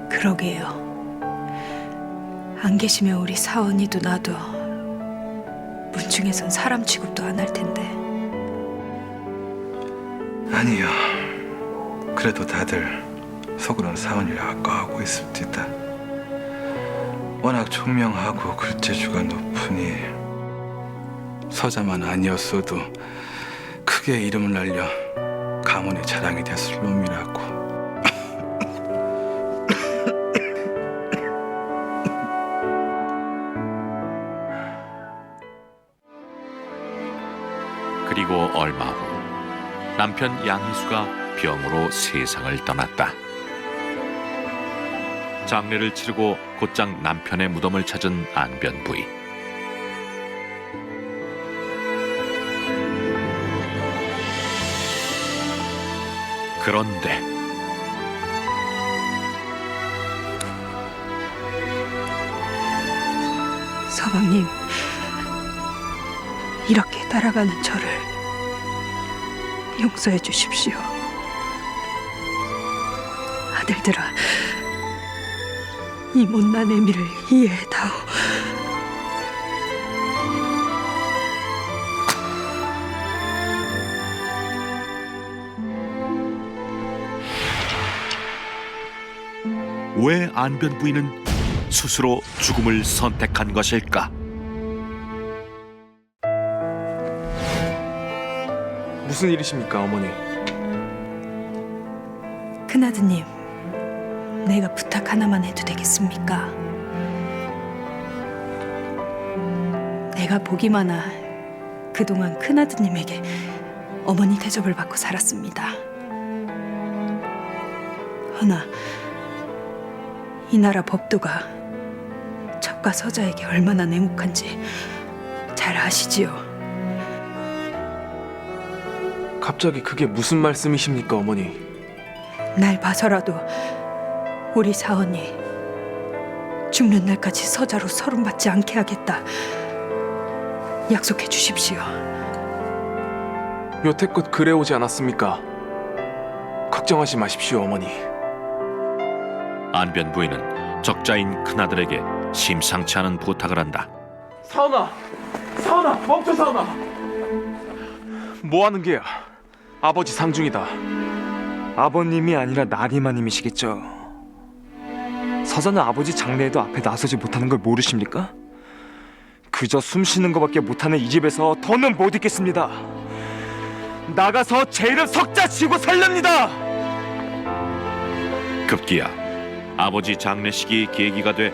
그러게요. 안 계시면 우리 사원이도 나도 문중에선 사람 취급도 안 할 텐데. 아니요. 그래도 다들 속으론 사원이를 아까워하고 있을 듯다. 워낙 총명하고 글재주가 높으니 서자만 아니었어도 크게 이름을 날려 가문의 자랑이 됐을 놈이라고. 그리고 얼마 후 남편 양희수가 병으로 세상을 떠났다. 장례를 치르고 곧장 남편의 무덤을 찾은 안변 부인. 그런데 서방님, 이렇게 따라가는 저를 용서해 주십시오. 아들들아, 이 못난 애미를 이해해다오. 왜 안변 부인은 스스로 죽음을 선택한 것일까? 무슨 일이십니까, 어머니? 큰아드님, 내가 부탁 하나만 해도 되겠습니까? 내가 복이 많아 그동안 큰아드님에게 어머니 대접을 받고 살았습니다. 허나 이 나라 법도가 첩과 서자에게 얼마나 냉혹한지 잘 아시지요? 갑자기 그게 무슨 말씀이십니까, 어머니? 날 봐서라도 우리 사원이 죽는 날까지 서자로 서름받지 않게 하겠다. 약속해 주십시오. 여태껏 그래오지 않았습니까? 걱정하지 마십시오, 어머니. 안변 부인은 적자인 큰아들에게 심상치 않은 부탁을 한다. 사원아, 멈춰, 사원아. 뭐 하는 게야? 아버지 상중이다. 아버님이 아니라 나리마님이시겠죠. 서자는 아버지 장례에도 앞에 나서지 못하는 걸 모르십니까? 그저 숨 쉬는 것밖에 못하는 이 집에서 더는 못 있겠습니다. 나가서 제 이름 석자 치고 살렵니다. 급기야 아버지 장례식이 계기가 돼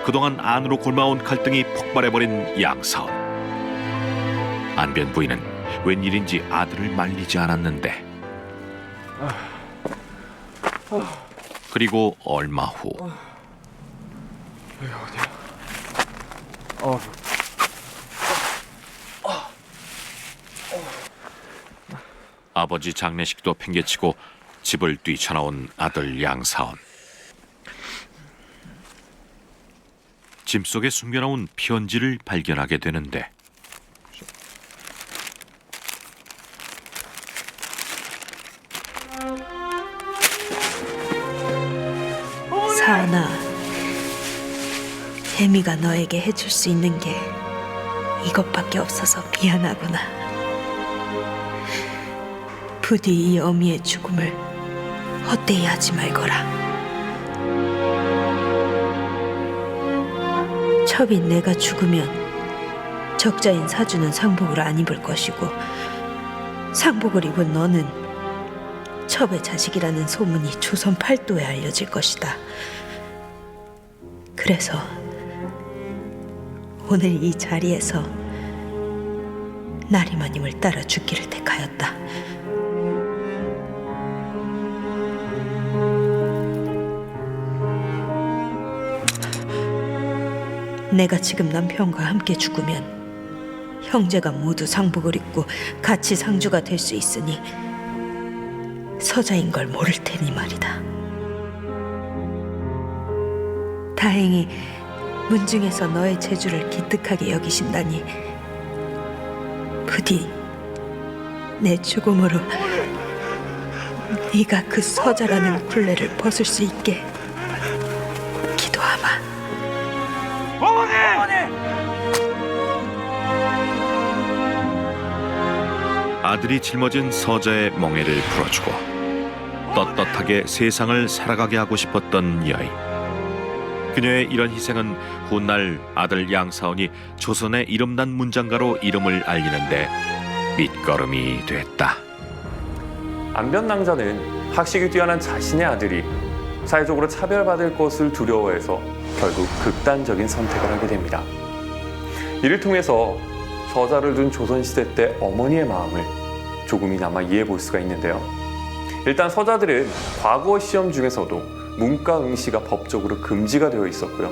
그동안 안으로 골마온 갈등이 폭발해버린 양사원. 안변 부인은 웬일인지 아들을 말리지 않았는데, 그리고 얼마 후 아버지 장례식도 팽개치고 집을 뛰쳐나온 아들 양사원. 짐 속에 숨겨놓은 편지를 발견하게 되는데, 사은아, 애미가 너에게 해줄 수 있는 게 이것밖에 없어서 미안하구나. 부디 이 어미의 죽음을 헛되이 하지 말거라. 첩이 내가 죽으면 적자인 사주는 상복을 안 입을 것이고, 상복을 입은 너는 첩의 자식이라는 소문이 조선 팔도에 알려질 것이다. 그래서 오늘 이 자리에서 나리마님을 따라 죽기를 택하였다. 내가 지금 남편과 함께 죽으면 형제가 모두 상복을 입고 같이 상주가 될 수 있으니 서자인 걸 모를 테니 말이다. 다행히 문중에서 너의 재주를 기특하게 여기신다니 부디 내 죽음으로 네가 그 서자라는 굴레를 벗을 수 있게 기도하마. 어머니! 아들이 짊어진 서자의 멍에를 풀어주고 떳떳하게 세상을 살아가게 하고 싶었던 여인. 그녀의 이런 희생은 훗날 아들 양사원이 조선의 이름난 문장가로 이름을 알리는데 밑거름이 됐다. 안변 낭자는 학식이 뛰어난 자신의 아들이 사회적으로 차별받을 것을 두려워해서 결국 극단적인 선택을 하게 됩니다. 이를 통해서 서자를 둔 조선시대 때 어머니의 마음을 조금이나마 이해해 볼 수가 있는데요. 일단 서자들은 과거 시험 중에서도 문과 응시가 법적으로 금지가 되어 있었고요.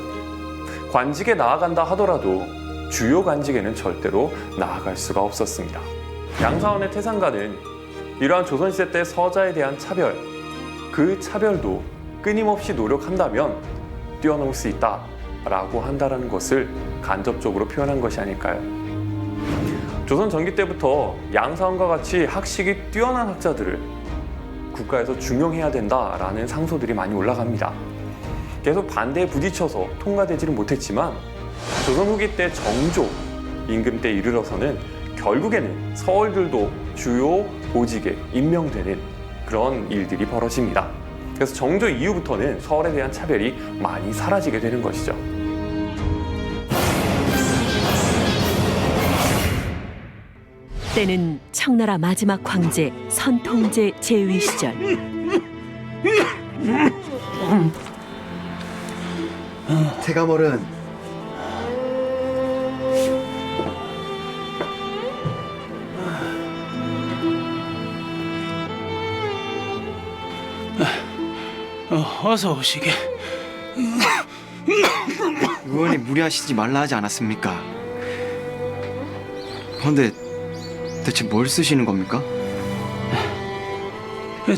관직에 나아간다 하더라도 주요 관직에는 절대로 나아갈 수가 없었습니다. 양사원의 태상가는 이러한 조선시대 때 서자에 대한 차별, 그 차별도 끊임없이 노력한다면 뛰어넘을 수 있다라고 한다는 것을 간접적으로 표현한 것이 아닐까요? 조선 전기 때부터 양사원과 같이 학식이 뛰어난 학자들을 국가에서 중용해야 된다라는 상소들이 많이 올라갑니다. 계속 반대에 부딪혀서 통과되지는 못했지만 조선 후기 때 정조 임금 때 이르러서는 결국에는 서얼들도 주요 보직에 임명되는 그런 일들이 벌어집니다. 그래서 정조 이후부터는 서얼에 대한 차별이 많이 사라지게 되는 것이죠. 때는 청나라 마지막 황제 선통제 제위 시절. 태가몰은 어서 오시게. 의원이 무리하시지 말라 하지 않았습니까? 그런데 대체 뭘 쓰시는 겁니까?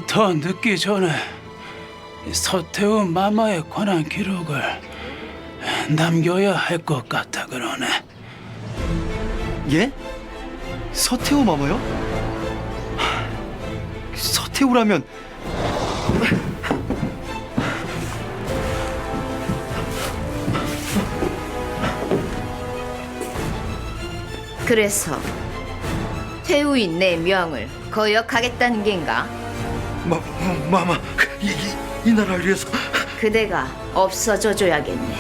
더 늦기 전에 서태후 마마에 관한 기록을 남겨야 할 것 같아 그러네. 예? 서태후 마마요? 서태후라면 그래서 태후인 내 명을 거역하겠다는 겐가? 마마 이 나라를 위해서 그대가 없어져 줘야겠네.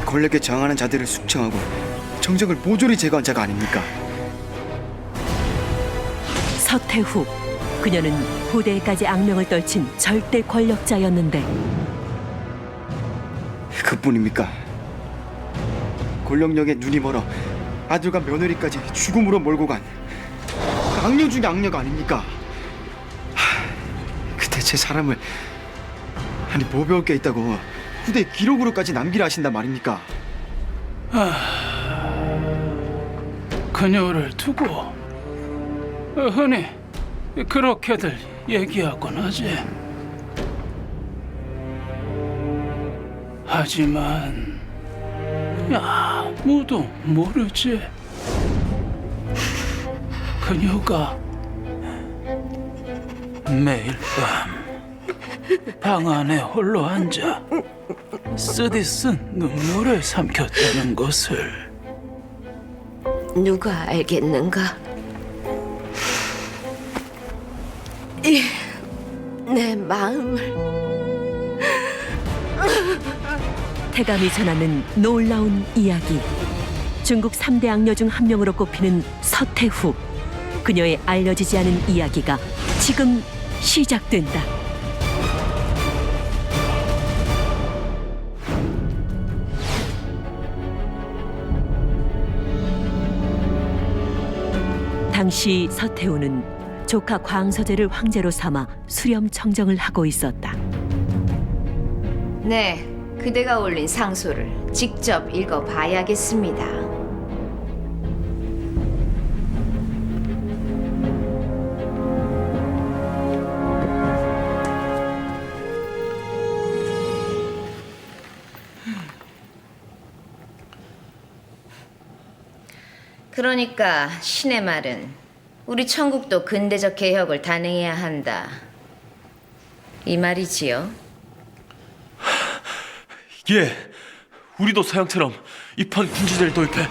권력에 저항하는 자들을 숙청하고 정적을 모조리 제거한 자가 아닙니까? 서태후, 그녀는 후대에까지 악명을 떨친 절대 권력자였는데 그뿐입니까? 권력력에 눈이 멀어 아들과 며느리까지 죽음으로 몰고 간 악녀 중에 악녀가 아닙니까? 그 대체 사람을 아니 뭐 배울 게 있다고 후대 기록으로까지 남기라 하신단 말입니까? 그녀를 두고 흔히 그렇게들 얘기하곤 하지. 하지만 아무도 모르지. 그녀가 매일 방 안에 홀로 앉아 쓰디쓴 눈물을 삼켰다는 것을 누가 알겠는가? 내 마음을. 태감이 전하는 놀라운 이야기. 중국 3대 악녀 중 한 명으로 꼽히는 서태후. 그녀의 알려지지 않은 이야기가 지금 시작된다. 당시 서태후는 조카 광서제를 황제로 삼아 수렴 청정을 하고 있었다. 네, 그대가 올린 상소를 직접 읽어봐야겠습니다. 그러니까 신의 말은 우리 천국도 근대적 개혁을 단행해야 한다. 이 말이지요? 예, 우리도 서양처럼 입헌 군주제를 도입해.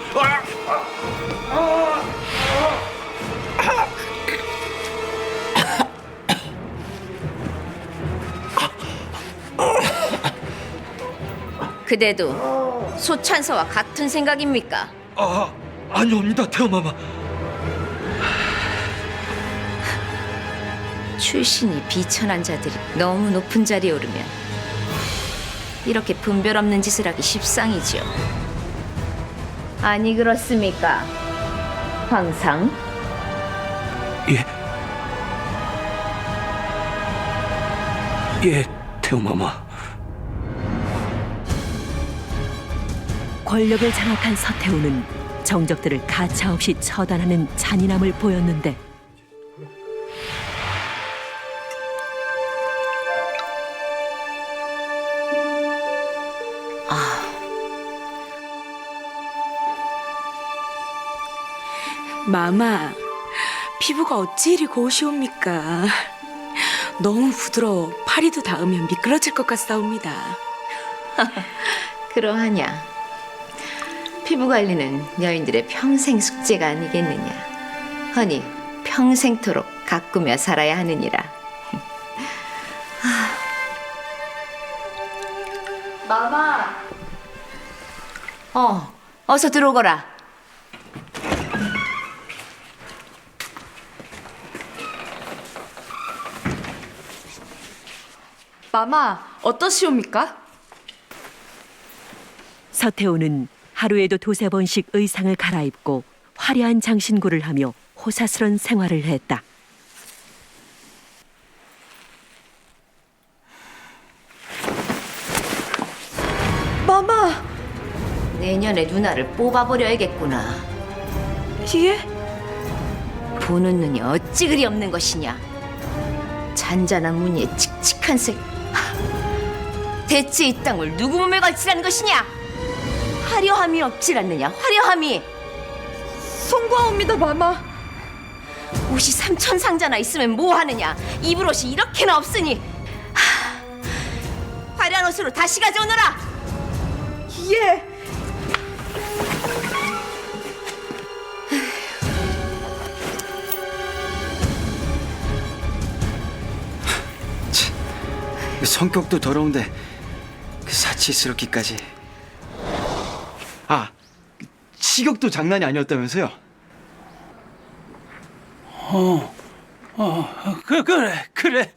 그대도 소찬서와 같은 생각입니까? 아니옵니다, 태어마마. 출신이 비천한 자들이 너무 높은 자리에 오르면 이렇게 분별 없는 짓을 하기 십상이지요. 아니 그렇습니까, 황상? 예. 예, 태우마마. 권력을 장악한 서태후는 정적들을 가차없이 처단하는 잔인함을 보였는데 마마, 피부가 어찌 이리 고우시옵니까? 너무 부드러워 파리도 닿으면 미끄러질 것 같사옵니다. 그러하냐. 피부 관리는 여인들의 평생 숙제가 아니겠느냐. 허니 평생토록 가꾸며 살아야 하느니라. 마마. 어서 들어오거라. 마마, 어떠시옵니까? 서태후는 하루에도 두세 번씩 의상을 갈아입고 화려한 장신구를 하며 호사스런 생활을 했다. 마마! 내년에 누나를 뽑아버려야겠구나. 예? 보는 눈이 어찌 그리 없는 것이냐. 잔잔한 무늬에 칙칙한 색. 대체 이 땅을 누구 몸에 걸치라는 것이냐? 화려함이 없질 않느냐, 화려함이. 송구하옵니다, 마마. 옷이 3천 상자나 있으면 뭐 하느냐? 입을 옷이 이렇게나 없으니. 화려한 옷으로 다시 가져오너라. 예. 성격도 더러운데 사치스럽기까지. 아, 식욕도 장난이 아니었다면서요? 그래.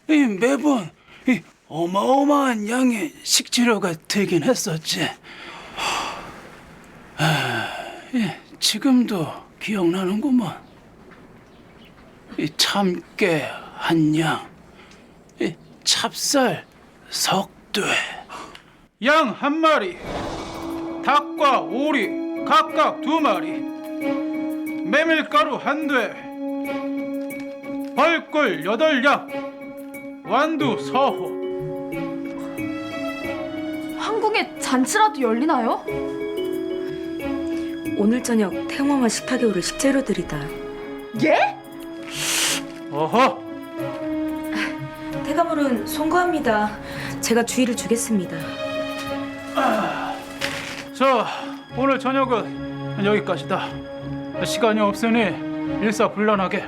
이 매번 이 어마어마한 양의 식재료가 되긴 했었지. 지금도 기억나는구먼. 이 참깨 한 양, 이 찹쌀 석돼, 양 한 마리, 닭과 오리 각각 2마리, 메밀가루 1돼, 벌꿀 8양, 완두 서호. 한국에 잔치라도 열리나요? 오늘 저녁 태우마마 식탁에 오를 식재료들이다. 예? 어허. 태가물은 송구합니다. 제가 주의를 주겠습니다. 자, 오늘 저녁은 여기까지다. 시간이 없으니 일사불란하게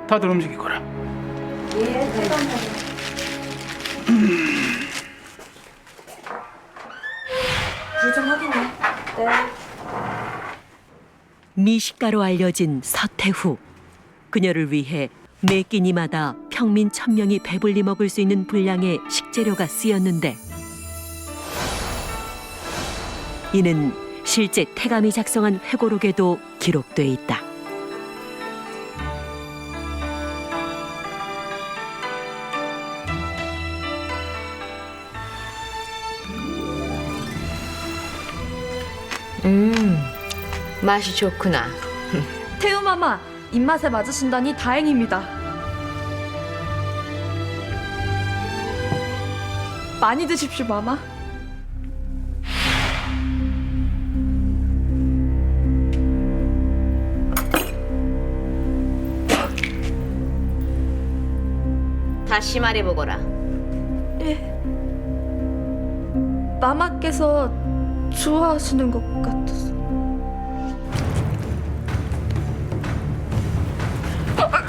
다들 움직이거라. 예, 태가물. 불좀 확인해. 네. 미식가로 알려진 서태후. 그녀를 위해 매 끼니마다 평민 1000명이 배불리 먹을 수 있는 분량의 식재료가 쓰였는데 이는 실제 태감이 작성한 회고록에도 기록돼 있다. 맛이 좋구나. 태우 마마, 입맛에 맞으신다니 다행입니다. 많이 드십시오, 마마. 다시 말해보거라. 예. 마마께서 좋아하시는 것 같아서.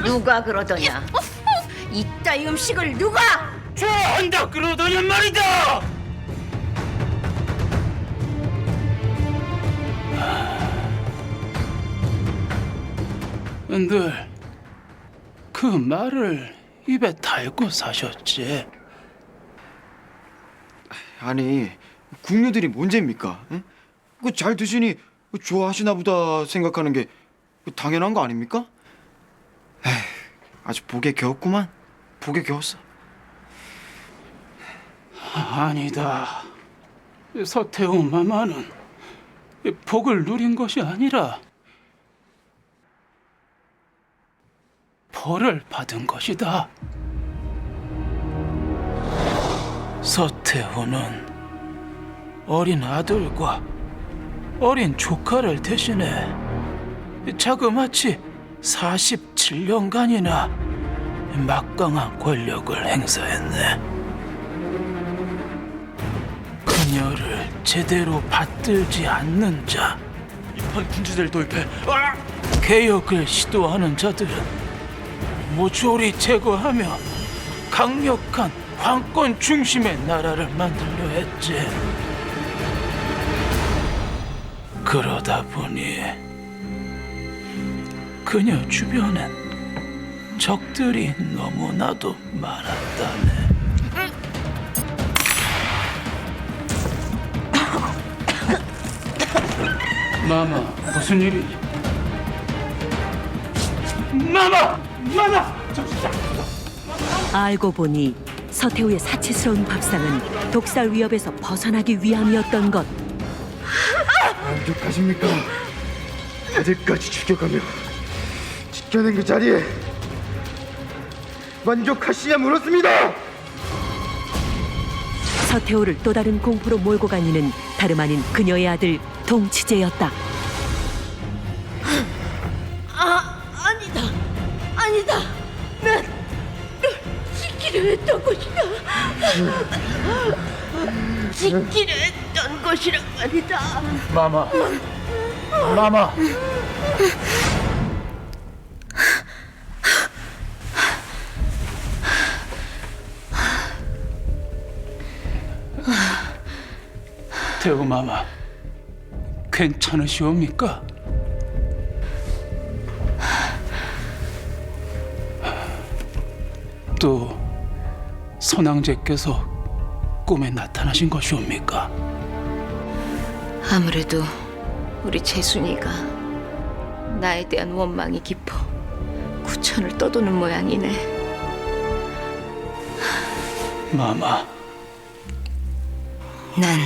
누가 그러더냐? 이따위 음식을 누가? 좋아한다 그러더니 말이다. 늘 그 말을 입에 달고 사셨지. 아니, 궁녀들이 뭔 죄입니까? 응? 잘 드시니 좋아하시나 보다 생각하는 게 당연한 거 아닙니까? 에휴, 아주 복에 겨웠구만. 복에 겨웠어. 아니다. 서태후 마마는 복을 누린 것이 아니라 벌을 받은 것이다. 서태후는 어린 아들과 어린 조카를 대신해 자그마치 47년간이나 막강한 권력을 행사했네. 그녀를 제대로 받들지 않는 자, 이판 군주제를 도입해 개혁을 시도하는 자들은 모조리 제거하며 강력한 황권 중심의 나라를 만들려 했지. 그러다 보니 그녀 주변엔 적들이 너무나도 많았다네. 마마, 무슨 일이지? 마마! 정신 차려! 알고 보니 서태후의 사치스러운 밥상은 독살 위협에서 벗어나기 위함이었던 것. 만족하십니까? 아들까지 죽여가며 지켜낸 그 자리에 만족하시냐 물었습니다. 서태후를 또 다른 공포로 몰고 간 이는 다름 아닌 그녀의 아들 동치제였다. 아니다. 난 지키려 했던 것이다. 지키려 했던 것이란 말이다. 마마. 태우 마마, 괜찮으시옵니까? 또 선왕제께서 꿈에 나타나신 것이옵니까? 아무래도 우리 재순이가 나에 대한 원망이 깊어 구천을 떠도는 모양이네. 마마. 난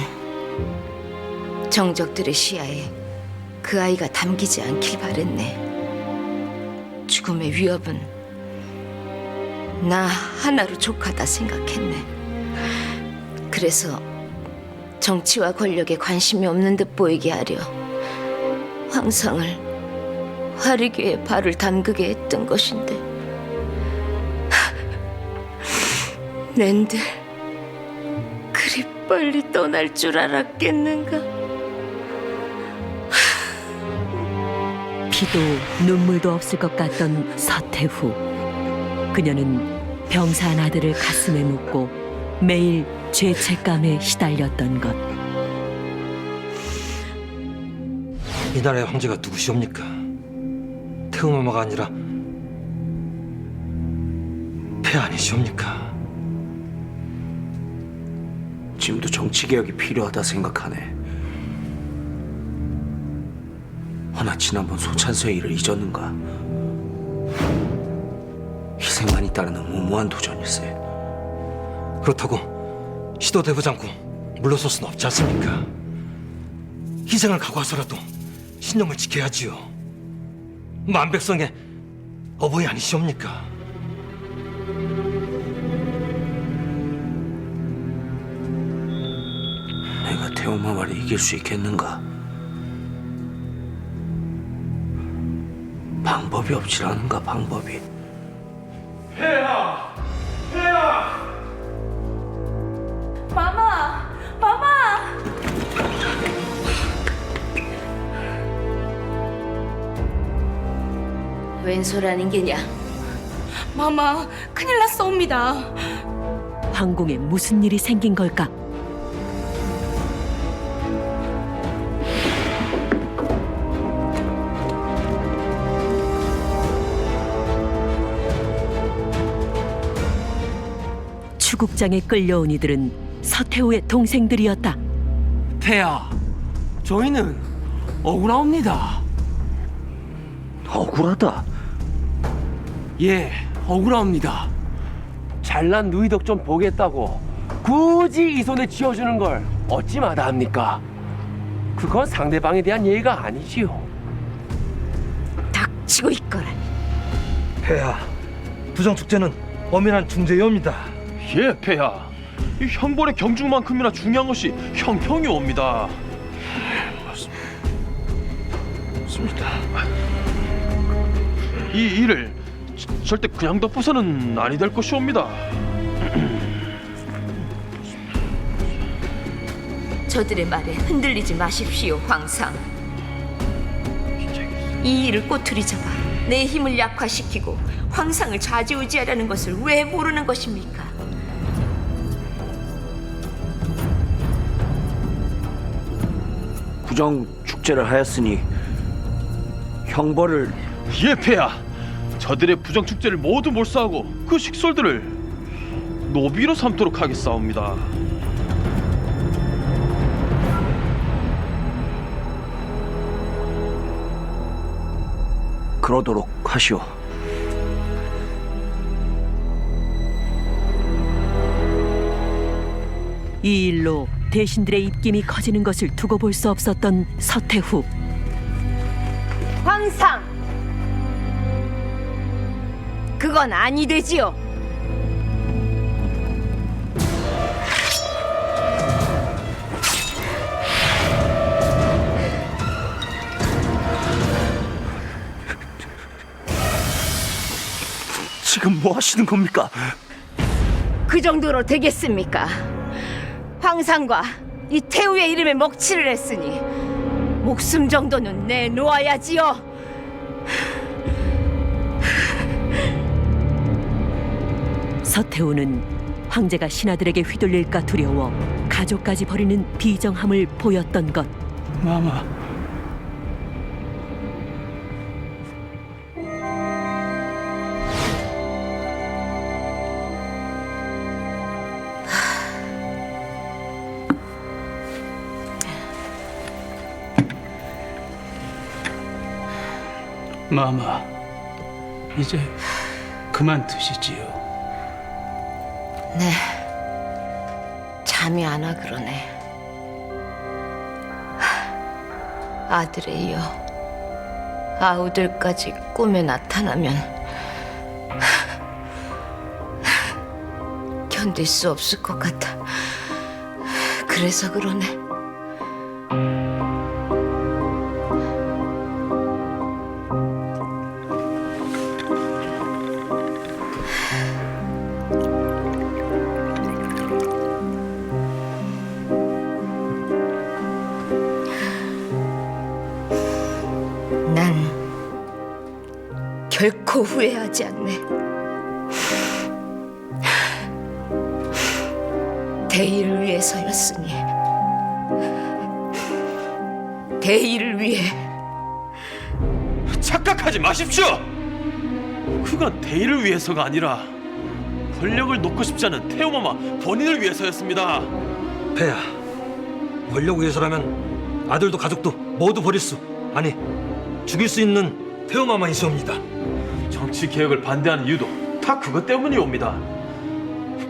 정적들의 시야에 그 아이가 담기지 않길 바랬네. 죽음의 위협은 나 하나로 족하다 생각했네. 그래서 정치와 권력에 관심이 없는 듯 보이게 하려 황상을 화리교에 발을 담그게 했던 것인데 낸들 그리 빨리 떠날 줄 알았겠는가. 피도 눈물도 없을 것 같던 서태후. 그녀는 병사한 아들을 가슴에 묻고 매일 죄책감에 시달렸던 것. 이 나라의 황제가 누구시옵니까? 태후마마가 아니라 폐하 아니시옵니까? 지금도 정치개혁이 필요하다 생각하네. 허나 지난번 소찬서의 일을 잊었는가? 희생만이 따르는 무모한 도전일세. 그렇다고 시도 대보지 않고 물러설 수는 없지 않습니까? 희생을 각오하서라도 신념을 지켜야지요. 만백성의 어버이 아니시옵니까? 내가 태호마마를 이길 수 있겠는가? 방법이 없질 않은가, 방법이. 폐하! 마마! 웬소라는 게냐? 마마, 큰일 났사옵니다. 황궁에 무슨 일이 생긴 걸까? 추국장에 끌려온 이들은 서태후의 동생들이었다. 폐하, 저희는 억울하옵니다. 억울하다? 예, 억울합니다. 잘난 누이 덕 좀 보겠다고 굳이 이 손에 쥐어주는 걸 어찌 마다합니까? 그건 상대방에 대한 예의가 아니지요. 닥치고 있거라. 폐하, 부정축제는 엄연한 중죄요입니다. 예, 폐하. 이 형벌의 경중만큼이나 중요한 것이 형평이옵니다. 맞습니다. 이 일을 절대 그냥 덮어서는 아니 될 것이옵니다. 저들의 말에 흔들리지 마십시오, 황상. 이 일을 꼬투리 잡아 내 힘을 약화시키고 황상을 좌지우지하려는 것을 왜 모르는 것입니까? 부정 축제를 하였으니 형벌을. 예, 폐하. 저들의 부정 축제를 모두 몰수하고 그 식솔들을 노비로 삼도록 하겠사옵니다. 그러도록 하시오. 이 일로 대신들의 입김이 커지는 것을 두고 볼 수 없었던 서태후. 황상! 그건 아니 되지요. 지금 뭐 하시는 겁니까? 그 정도로 되겠습니까? 황상과 이 태우의 이름에 먹칠을 했으니 목숨 정도는 내놓아야지요. 서태후는 황제가 신하들에게 휘둘릴까 두려워 가족까지 버리는 비정함을 보였던 것. 마마, 마마, 이제 그만 드시지요. 네, 잠이 안 와 그러네. 아들에 이어 아우들까지 꿈에 나타나면 견딜 수 없을 것 같아. 그래서 그러네. 난 결코 후회하지 않네. 대의를 위해서였으니. 대의를 위해. 착각하지 마십시오. 그건 대의를 위해서가 아니라 권력을 놓고 싶지 않은 태우마마 본인을 위해서였습니다. 폐하, 권력 위해서라면 아들도 가족도 모두 버릴 수, 아니 죽일 수 있는 태우마만 있어옵니다. 정치 개혁을 반대하는 이유도 다 그것 때문이옵니다.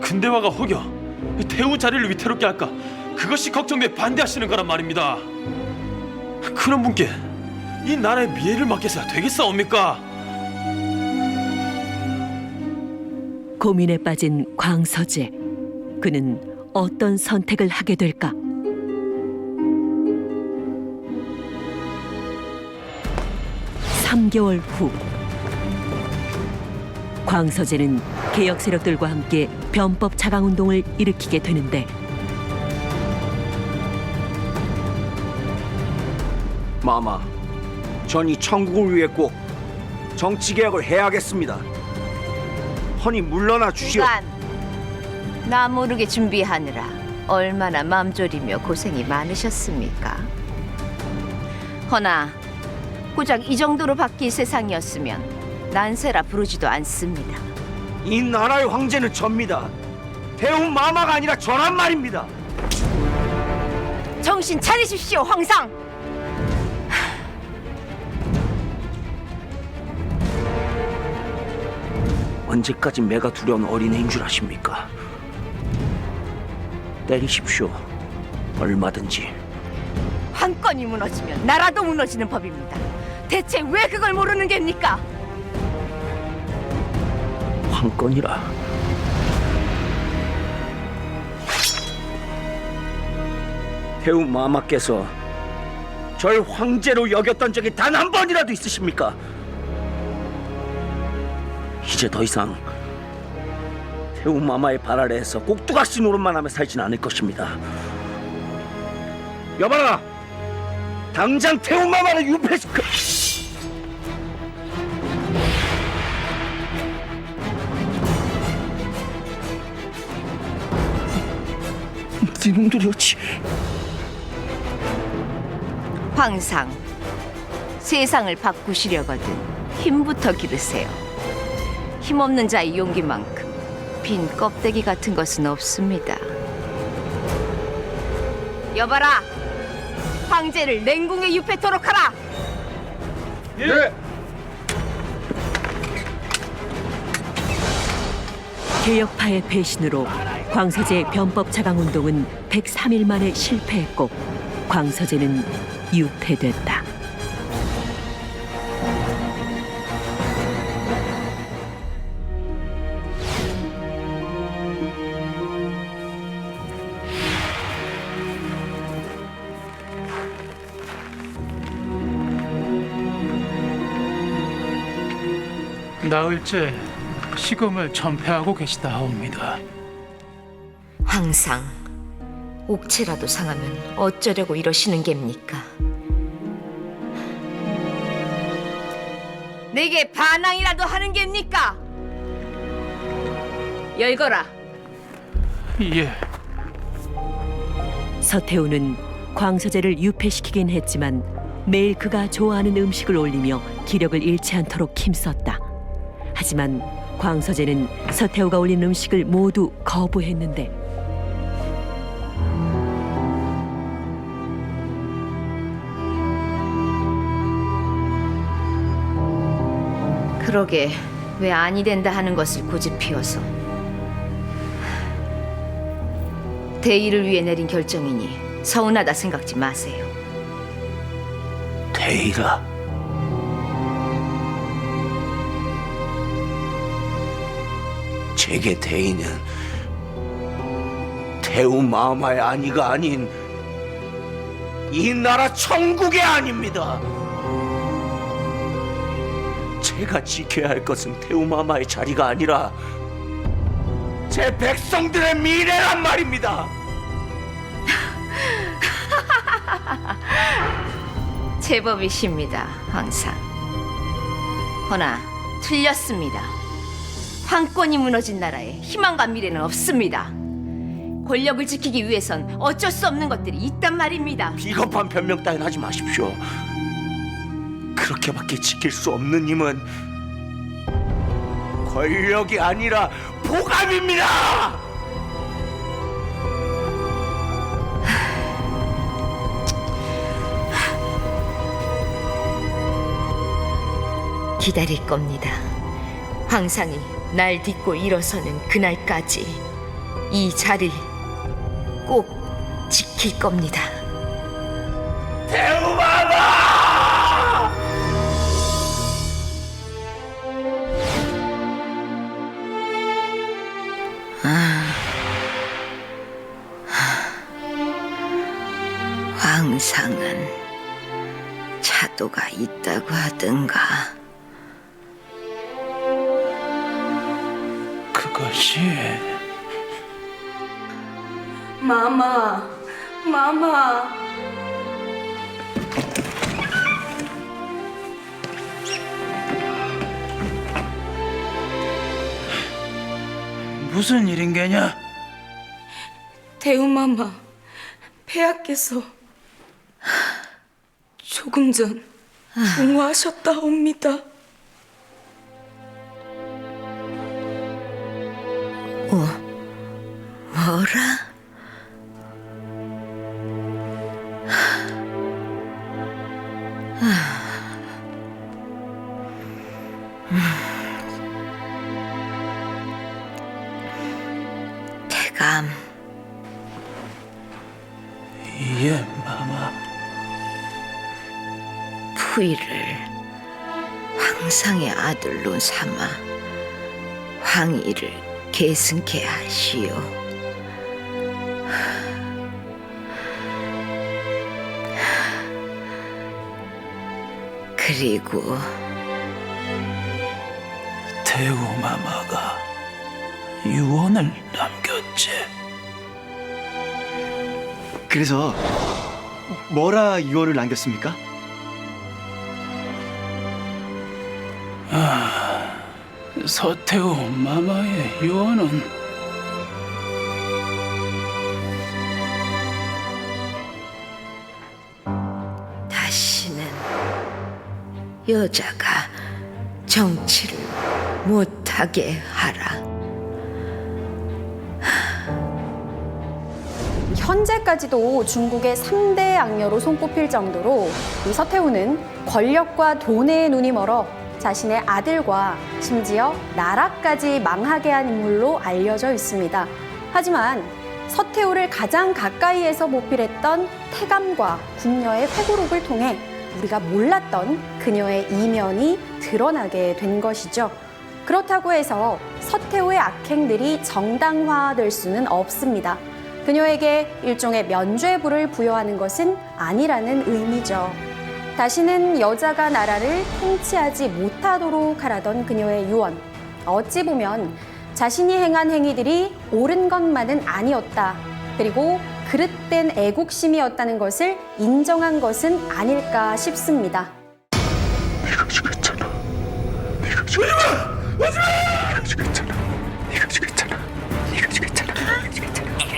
근대화가 혹여 태우 자리를 위태롭게 할까, 그것이 걱정돼 반대하시는 거란 말입니다. 그런 분께 이 나라의 미래를 맡겨서야 되겠사옵니까? 고민에 빠진 광서제. 그는 어떤 선택을 하게 될까? (3개월) 후 광서제는 개혁 세력들과 함께 변법 자강 운동을 일으키게 되는데, 마마, 전 이 천국을 위해 꼭 정치 개혁을 해야겠습니다. 허니 물러나 주시오. 그간 나 모르게 준비하느라 얼마나 맘졸이며 고생이 많으셨습니까? 허나 고작 이 정도로 바뀔 세상이었으면 난세라 부르지도 않습니다. 이 나라의 황제는 접니다. 태우 마마가 아니라 저란 말입니다. 정신 차리십시오, 황상! 언제까지 매가 두려운 어린애인 줄 아십니까? 때리십시오. 얼마든지. 황권이 무너지면 나라도 무너지는 법입니다. 대체 왜 그걸 모르는 겁니까? 황권이라. 태우 마마께서 절 황제로 여겼던 적이 단 한 번이라도 있으십니까? 이제 더 이상 태우 마마의 발 아래에서 꼭두각시 노릇만 하며 살진 않을 것입니다. 여봐라! 당장 태우 마마를 유폐시켜! 니놈들이었지. 황상, 세상을 바꾸시려거든 힘부터 기르세요. 힘없는 자의 용기만큼 빈 껍데기 같은 것은 없습니다. 여봐라! 황제를 냉궁에 유폐토록 하라! 예! 개혁파의 배신으로 광서제 변법 자강운동은 103일 만에 실패했고 광서제는 유폐됐다. 나흘째 시금을 전폐하고 계시다 하옵니다. 황상, 옥체라도 상하면 어쩌려고 이러시는 geb니까? 내게 반항이라도 하는 geb니까? 열거라. 예. 서태후는 광서제를 유폐시키긴 했지만 매일 그가 좋아하는 음식을 올리며 기력을 잃지 않도록 힘썼다. 하지만 광서제는 서태후가 올린 음식을 모두 거부했는데 그러게 왜 아니 된다 하는 것을 고집 피워서 대의를 위해 내린 결정이니 서운하다 생각지 마세요. 대의라. 제게 대의는 태우 마마의 아니가 아닌 이 나라 천국의 아닙니다. 제가 지켜야 할 것은 태우 마마의 자리가 아니라 제 백성들의 미래란 말입니다. 제법이십니다, 황상. 허나 틀렸습니다. 황권이 무너진 나라에 희망과 미래는 없습니다. 권력을 지키기 위해선 어쩔 수 없는 것들이 있단 말입니다. 비겁한 변명 따윈 하지 마십시오. 그렇게밖에 지킬 수 없는 힘은 권력이 아니라 보감입니다. 기다릴 겁니다. 황상이 날 딛고 일어서는 그날까지 이 자리 꼭 지킬 겁니다. 태우마마! 황상은 차도가 있다고 하던가. 그것이 마마. 무슨 일인게냐? 대우마마, 폐하께서 조금 전 중화하셨다옵니다. 뭐라? 대감, 예, 마마. 부의를 황상의 아들로 삼아 황의를 계승케 하시오. 그리고 태우 마마가 유언을 남겼지. 그래서 뭐라 유언을 남겼습니까? 서태우 마마의 유언은 다시는 여자가 정치를 못하게 하라. 현재까지도 중국의 3대 악녀로 손꼽힐 정도로 이 서태후는 권력과 돈에 눈이 멀어 자신의 아들과 심지어 나라까지 망하게 한 인물로 알려져 있습니다. 하지만 서태후를 가장 가까이에서 모필했던 태감과 궁녀의 회고록을 통해 우리가 몰랐던 그녀의 이면이 드러나게 된 것이죠. 그렇다고 해서 서태후의 악행들이 정당화될 수는 없습니다. 그녀에게 일종의 면죄부를 부여하는 것은 아니라는 의미죠. 다시는 여자가 나라를 통치하지 못하도록 하라던 그녀의 유언. 어찌 보면 자신이 행한 행위들이 옳은 것만은 아니었다. 그리고 그릇된 애국심이었다는 것을 인정한 것은 아닐까 싶습니다. 내가 죽였잖아. 내가 죽였잖아. 내가 죽였잖아. 내가 죽였잖아. 내가 죽였잖아. 내가 죽였잖아.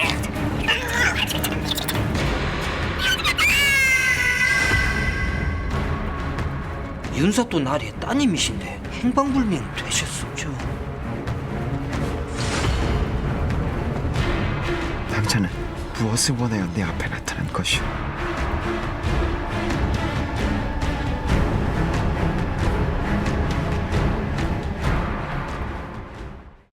윤사또 나리의 따님이신데 행방불명 되셨었죠. 남자는 무엇을 원하여 내 앞에 나타난 것이오?